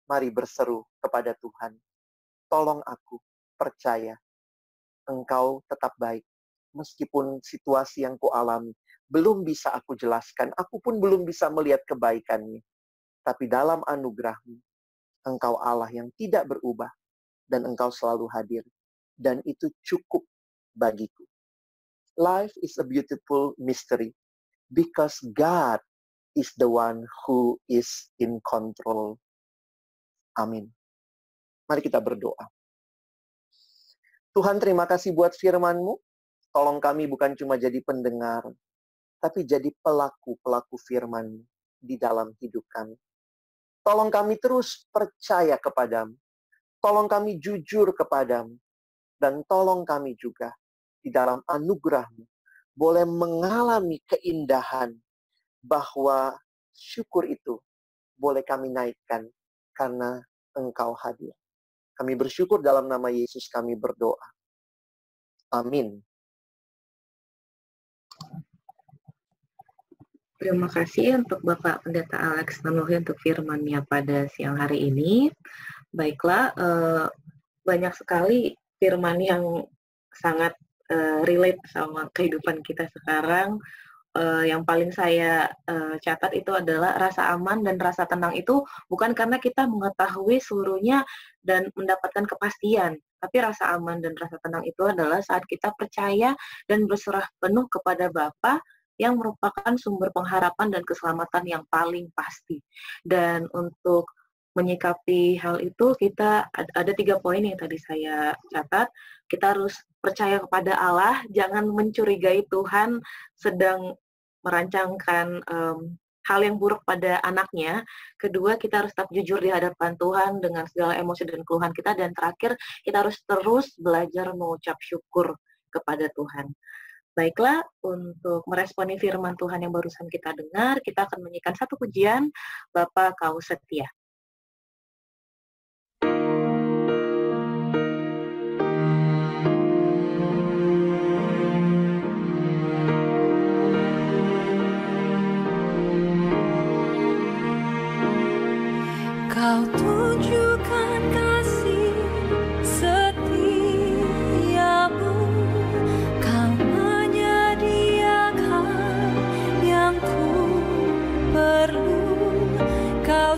mari berseru kepada Tuhan. Tolong aku percaya Engkau tetap baik. Meskipun situasi yang kualami belum bisa aku jelaskan, aku pun belum bisa melihat kebaikannya. Tapi dalam anugerah-Mu, Engkau Allah yang tidak berubah, dan Engkau selalu hadir. Dan itu cukup bagiku. Life is a beautiful mystery. because God is the one who is in control. Amin. Mari kita berdoa. Tuhan, terima kasih buat firman-Mu. Tolong kami bukan cuma jadi pendengar, tapi jadi pelaku-pelaku firman di dalam hidup kami. Tolong kami terus percaya kepadamu. Tolong kami jujur kepadamu. Dan tolong kami juga di dalam anugerah-Mu boleh mengalami keindahan bahwa syukur itu boleh kami naikkan karena Engkau hadir. Kami bersyukur dalam nama Yesus kami berdoa. Amin. Terima kasih untuk Bapak Pendeta Alex Nanuhi untuk firman-Nya pada siang hari ini. Baiklah, banyak sekali firman yang sangat relate sama kehidupan kita sekarang. Yang paling saya catat itu adalah rasa aman dan rasa tenang itu bukan karena kita mengetahui seluruhnya dan mendapatkan kepastian, tapi rasa aman dan rasa tenang itu adalah saat kita percaya dan berserah penuh kepada Bapa yang merupakan sumber pengharapan dan keselamatan yang paling pasti. Dan untuk menyikapi hal itu, kita ada 3 poin yang tadi saya catat. Kita harus percaya kepada Allah, jangan mencurigai Tuhan sedang merancangkan hal yang buruk pada anaknya. Kedua, kita harus tetap jujur di hadapan Tuhan dengan segala emosi dan keluhan kita. Dan terakhir, kita harus terus belajar mengucap syukur kepada Tuhan. Baiklah, untuk meresponi firman Tuhan yang barusan kita dengar, kita akan menyanyikan satu pujian, Bapa Kau Setia. Kau tunjukkan kasih setiamu, Kau menyediakan yang ku perlu, Kau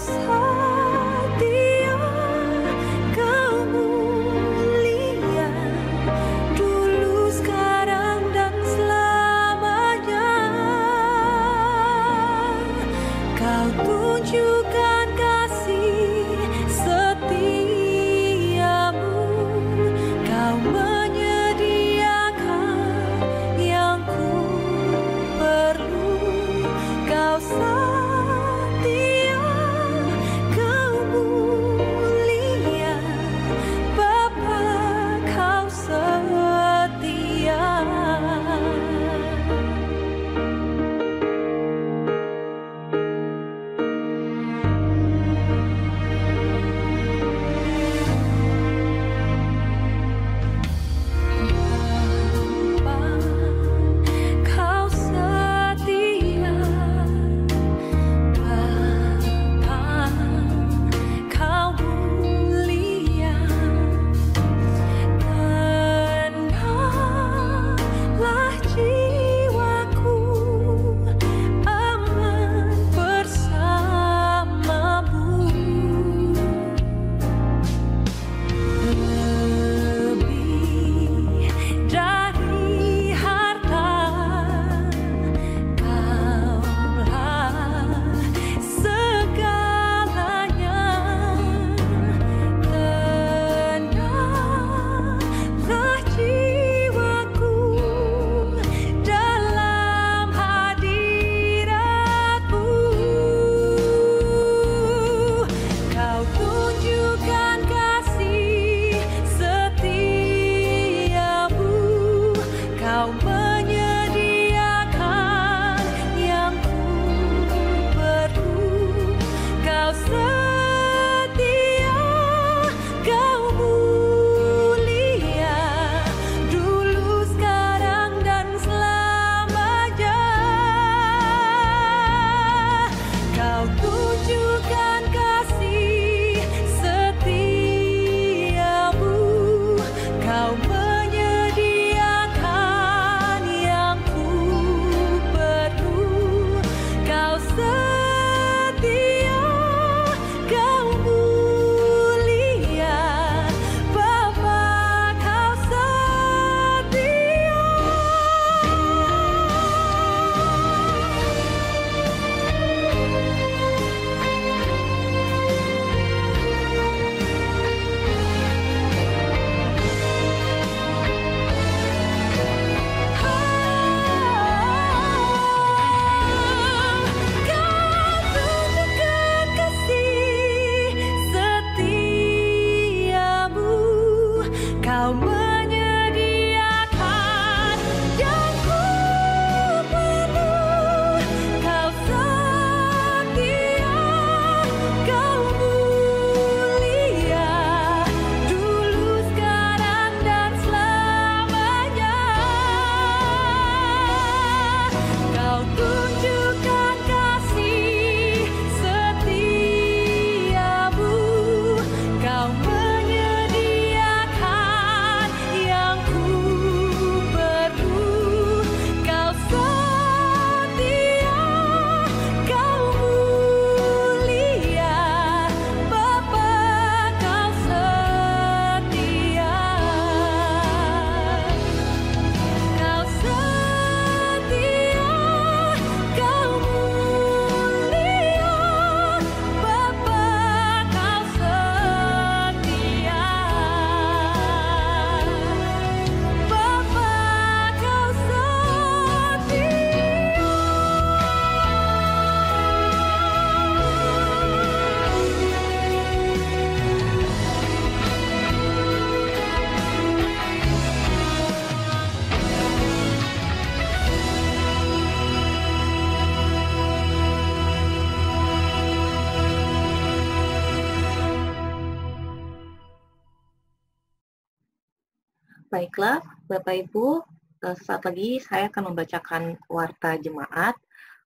Baiklah, Bapak Ibu, sesaat lagi saya akan membacakan warta jemaat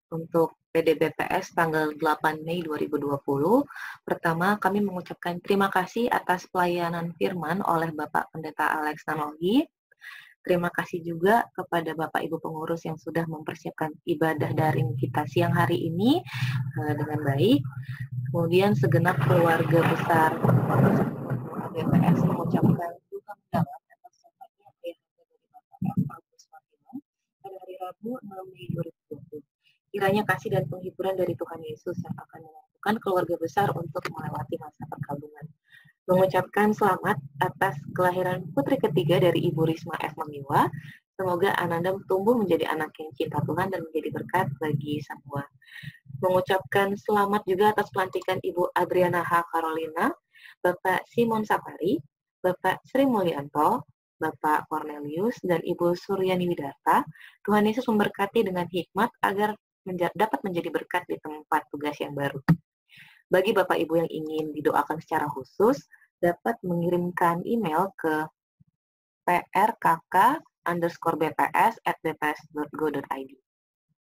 untuk PDBPS tanggal 8 Mei 2020. Pertama, kami mengucapkan terima kasih atas pelayanan firman oleh Bapak Pendeta Alex Nanlohi. Terima kasih juga kepada Bapak Ibu pengurus yang sudah mempersiapkan ibadah daring kita siang hari ini dengan baik. Kemudian segenap keluarga besar BPS mengucapkan duka mendalam atas wafatnya ayahanda dari Bapak F. Agus Fatimah pada hari Rabu 6 Mei 2020. Kiranya kasih dan penghiburan dari Tuhan Yesus yang akan memampukan keluarga besar untuk melewati masa perkabungan. Mengucapkan selamat atas kelahiran putri ketiga dari Ibu Risma F. Mamiwa. Semoga Ananda tumbuh menjadi anak yang cinta Tuhan dan menjadi berkat bagi semua. Mengucapkan selamat juga atas pelantikan Ibu Adriana H. Carolina, Bapak Simon Sapari, Bapak Sri Mulyanto, Bapak Cornelius, dan Ibu Suryani Widarta. Tuhan Yesus memberkati dengan hikmat agar dapat menjadi berkat di tempat tugas yang baru. Bagi Bapak Ibu yang ingin didoakan secara khusus, dapat mengirimkan email ke prkk_bps@bps.go.id.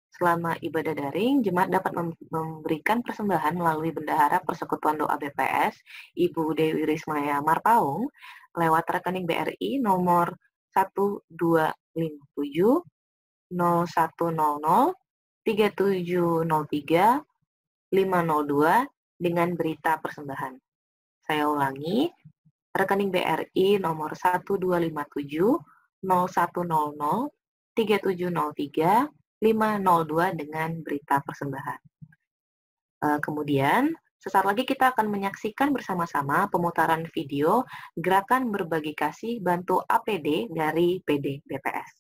Selama ibadah daring, jemaat dapat memberikan persembahan melalui bendahara Persekutuan Doa BPS, Ibu Dewi Rismaya Marpaung, lewat rekening BRI nomor 1257 0100 3703 502 dengan berita persembahan. Saya ulangi, rekening BRI nomor 1257 0100 3703 502 dengan berita persembahan. Kemudian, sesaat lagi kita akan menyaksikan bersama-sama pemutaran video Gerakan Berbagi Kasih Bantu APD dari PD BPS.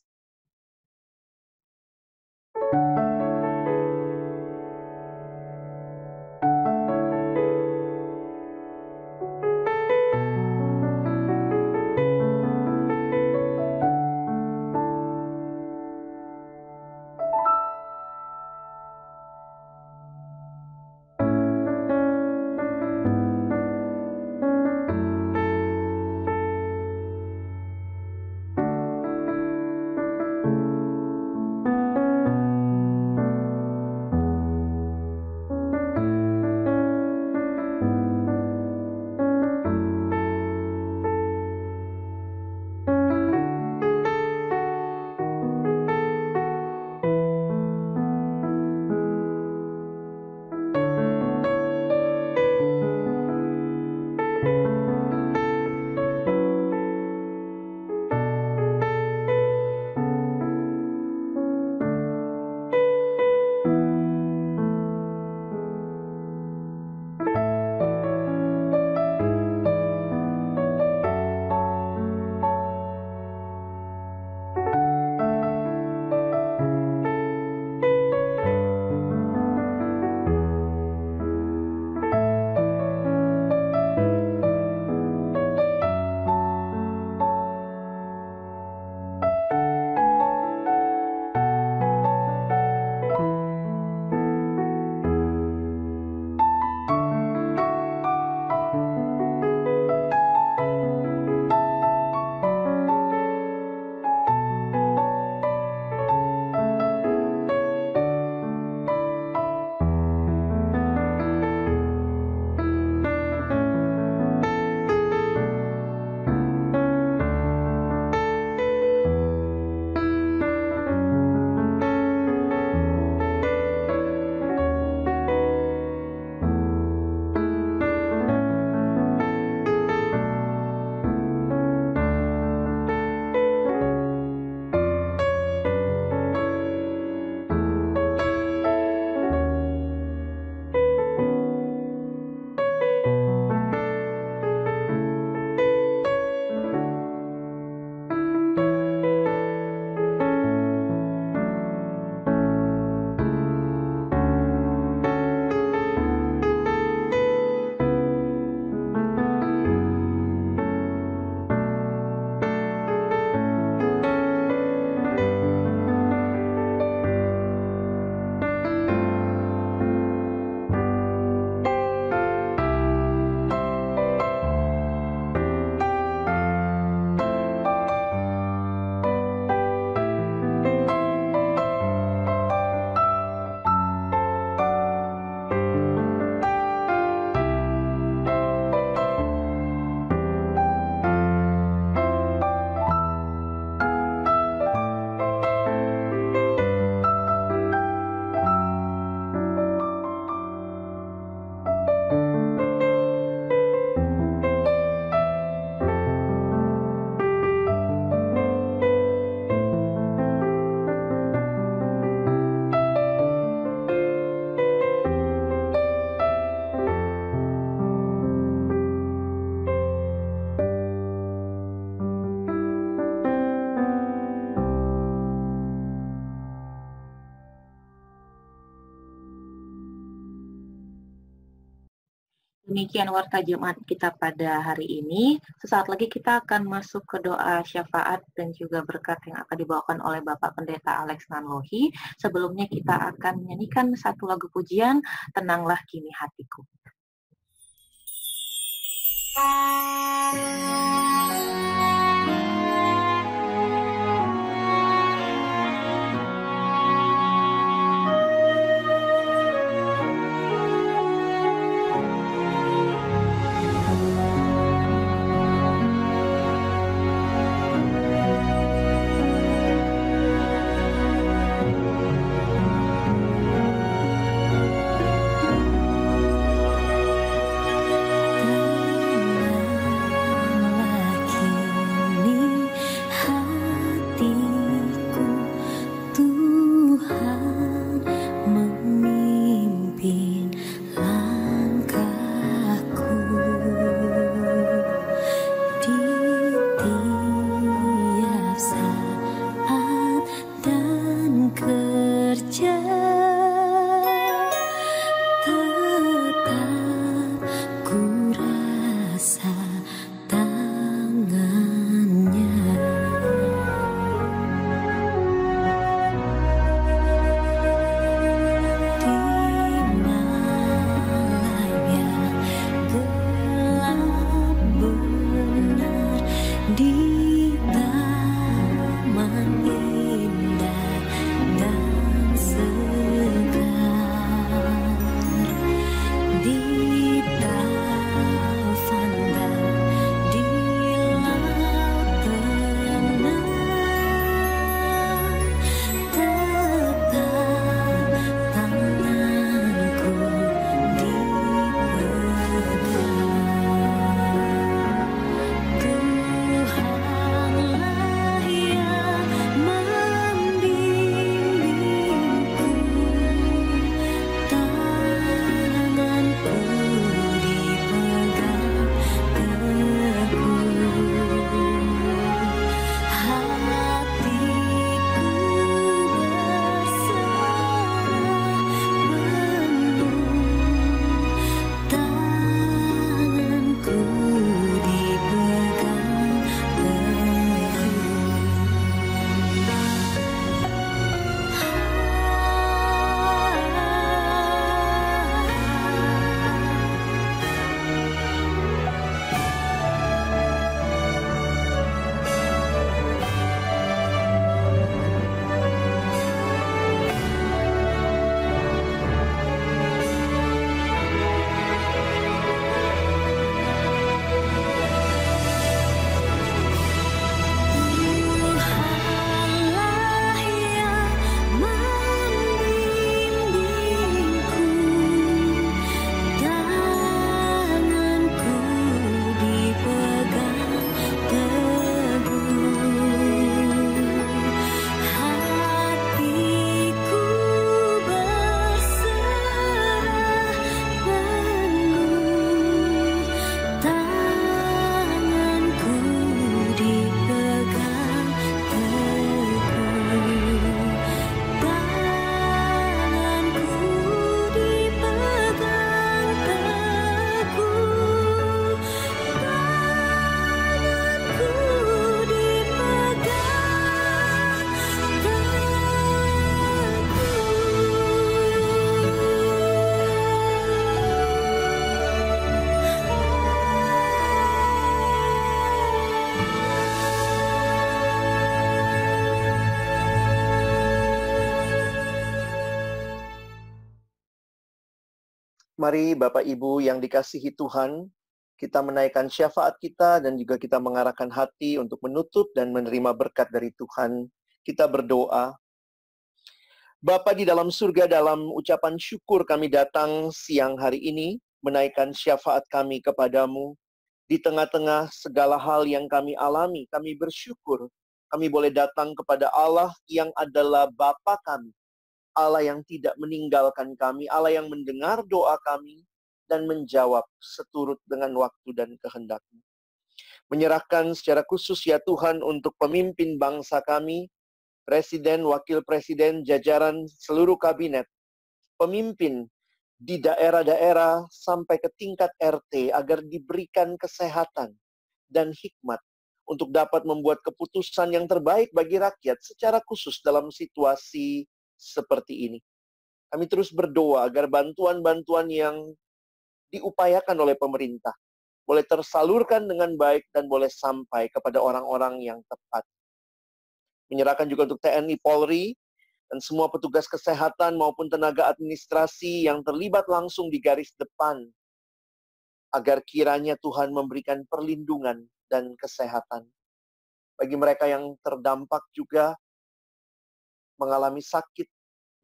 Demikian warta Jumat kita pada hari ini. Sesaat lagi kita akan masuk ke doa syafaat dan juga berkat yang akan dibawakan oleh Bapak Pendeta Alex Nanlohi. Sebelumnya kita akan menyanyikan satu lagu pujian, Tenanglah Kini Hatiku. Mari Bapak Ibu yang dikasihi Tuhan, kita menaikkan syafaat kita dan juga kita mengarahkan hati untuk menutup dan menerima berkat dari Tuhan. Kita berdoa. Bapa di dalam surga, dalam ucapan syukur kami datang siang hari ini, menaikkan syafaat kami kepadamu. Di tengah-tengah segala hal yang kami alami, kami bersyukur. Kami boleh datang kepada Allah yang adalah Bapa kami. Allah yang tidak meninggalkan kami, Allah yang mendengar doa kami dan menjawab seturut dengan waktu dan kehendak-Mu. Menyerahkan secara khusus ya Tuhan untuk pemimpin bangsa kami, Presiden, Wakil Presiden, jajaran seluruh kabinet, pemimpin di daerah-daerah sampai ke tingkat RT agar diberikan kesehatan dan hikmat untuk dapat membuat keputusan yang terbaik bagi rakyat secara khusus dalam situasi seperti ini. Kami terus berdoa agar bantuan-bantuan yang diupayakan oleh pemerintah boleh tersalurkan dengan baik dan boleh sampai kepada orang-orang yang tepat. Menyerahkan juga untuk TNI Polri dan semua petugas kesehatan maupun tenaga administrasi yang terlibat langsung di garis depan, agar kiranya Tuhan memberikan perlindungan dan kesehatan. Bagi mereka yang terdampak juga mengalami sakit,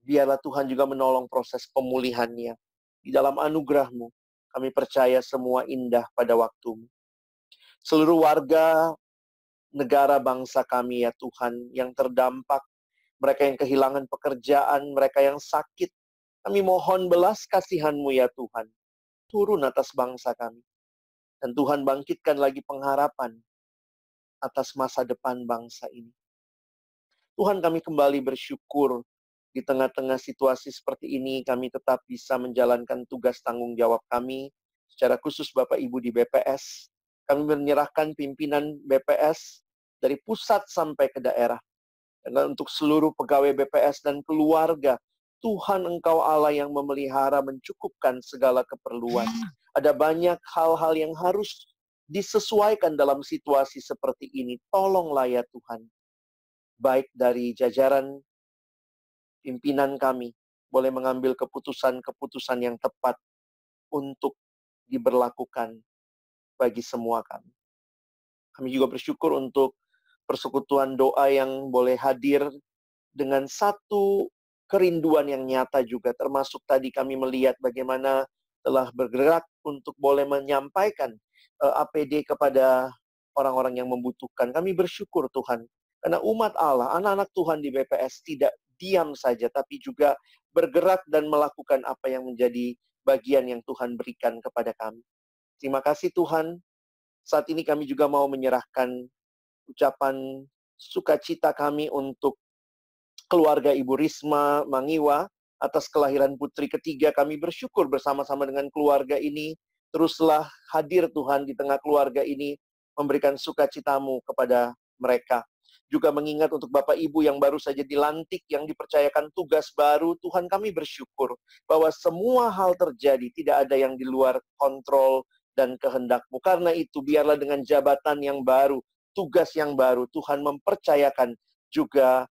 biarlah Tuhan juga menolong proses pemulihannya. Di dalam anugerah-Mu, kami percaya semua indah pada waktu-Mu. Seluruh warga negara bangsa kami ya Tuhan yang terdampak, mereka yang kehilangan pekerjaan, mereka yang sakit, kami mohon belas kasihan-Mu ya Tuhan, turun atas bangsa kami. Dan Tuhan bangkitkan lagi pengharapan atas masa depan bangsa ini. Tuhan, kami kembali bersyukur di tengah-tengah situasi seperti ini, kami tetap bisa menjalankan tugas tanggung jawab kami, secara khusus Bapak Ibu di BPS. Kami menyerahkan pimpinan BPS dari pusat sampai ke daerah. Dan untuk seluruh pegawai BPS dan keluarga, Tuhan Engkau Allah yang memelihara, mencukupkan segala keperluan. Ada banyak hal-hal yang harus disesuaikan dalam situasi seperti ini. Tolonglah ya Tuhan. Baik dari jajaran pimpinan kami, boleh mengambil keputusan-keputusan yang tepat untuk diberlakukan bagi semua kami. Kami juga bersyukur untuk persekutuan doa yang boleh hadir dengan satu kerinduan yang nyata juga. Termasuk tadi kami melihat bagaimana telah bergerak untuk boleh menyampaikan APD kepada orang-orang yang membutuhkan. Kami bersyukur Tuhan. Karena umat Allah, anak-anak Tuhan di BPS tidak diam saja, tapi juga bergerak dan melakukan apa yang menjadi bagian yang Tuhan berikan kepada kami. Terima kasih Tuhan. Saat ini kami juga mau menyerahkan ucapan sukacita kami untuk keluarga Ibu Risma Mangiwa atas kelahiran putri ketiga. Kami bersyukur bersama-sama dengan keluarga ini. Teruslah hadir Tuhan di tengah keluarga ini, memberikan sukacitamu kepada mereka. Juga mengingat untuk Bapak Ibu yang baru saja dilantik, yang dipercayakan tugas baru, Tuhan kami bersyukur bahwa semua hal terjadi, tidak ada yang di luar kontrol dan kehendak-Mu. Karena itu, biarlah dengan jabatan yang baru, tugas yang baru, Tuhan mempercayakan juga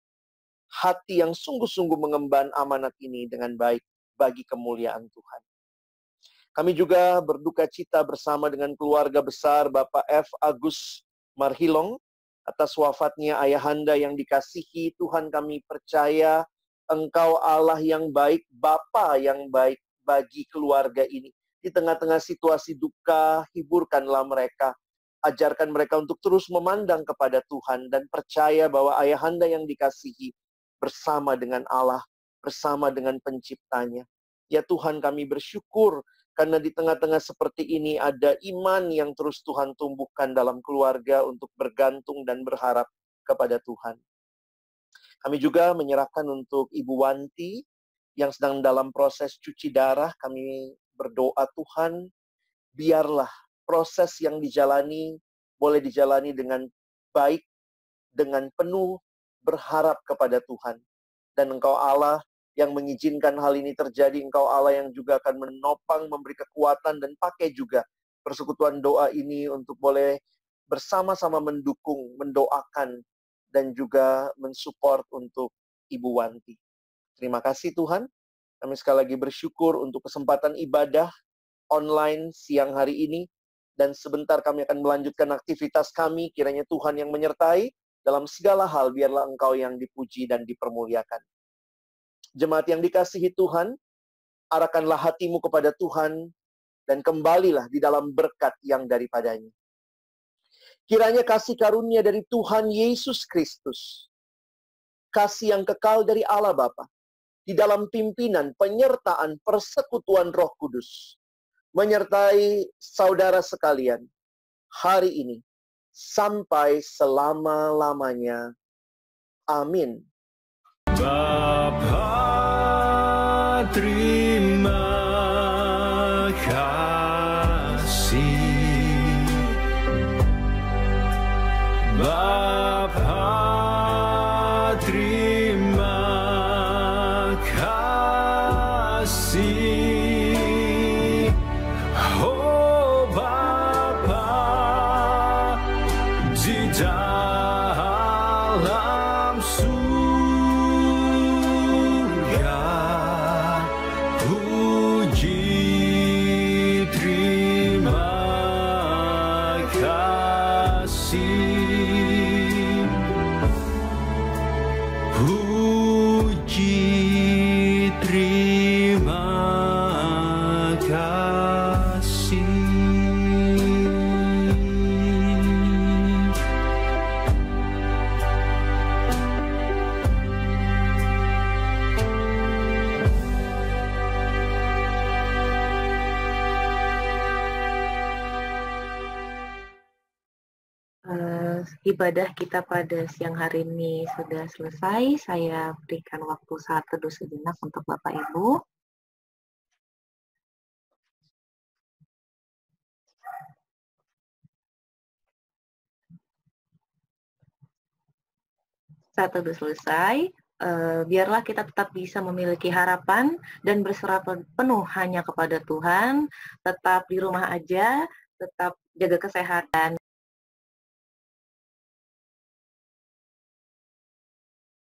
hati yang sungguh-sungguh mengemban amanat ini dengan baik bagi kemuliaan Tuhan. Kami juga berduka cita bersama dengan keluarga besar Bapak F. Agus Marhilong atas wafatnya ayahanda yang dikasihi. Tuhan, kami percaya Engkau Allah yang baik, Bapa yang baik bagi keluarga ini. Di tengah-tengah situasi duka, hiburkanlah mereka. Ajarkan mereka untuk terus memandang kepada Tuhan dan percaya bahwa ayahanda yang dikasihi bersama dengan Allah, bersama dengan penciptanya. Ya Tuhan, kami bersyukur karena di tengah-tengah seperti ini ada iman yang terus Tuhan tumbuhkan dalam keluarga untuk bergantung dan berharap kepada Tuhan. Kami juga menyerahkan untuk Ibu Wanti yang sedang dalam proses cuci darah. Kami berdoa Tuhan, biarlah proses yang dijalani boleh dijalani dengan baik, dengan penuh berharap kepada Tuhan. Dan Engkau Allah yang mengizinkan hal ini terjadi, Engkau Allah yang juga akan menopang, memberi kekuatan, dan pakai juga persekutuan doa ini untuk boleh bersama-sama mendukung, mendoakan, dan juga mensupport untuk Ibu Wanti. Terima kasih Tuhan. Kami sekali lagi bersyukur untuk kesempatan ibadah online siang hari ini. Dan sebentar kami akan melanjutkan aktivitas kami. Kiranya Tuhan yang menyertai dalam segala hal, biarlah Engkau yang dipuji dan dipermuliakan. Jemaat yang dikasihi Tuhan, arahkanlah hatimu kepada Tuhan dan kembalilah di dalam berkat yang daripadanya. Kiranya kasih karunia dari Tuhan Yesus Kristus, kasih yang kekal dari Allah Bapa, di dalam pimpinan, penyertaan, persekutuan Roh Kudus, menyertai saudara sekalian hari ini sampai selama-lamanya. Amin. Bapa, terima kasih Bapa, terima kasih. Oh Bapa di dalam surga, puji terima kasih. Puji terima kasih. Ibadah kita pada siang hari ini sudah selesai. Saya berikan waktu saat teduh sejenak untuk Bapak Ibu. Saat teduh selesai, biarlah kita tetap bisa memiliki harapan dan berserah penuh hanya kepada Tuhan. Tetap di rumah aja, tetap jaga kesehatan.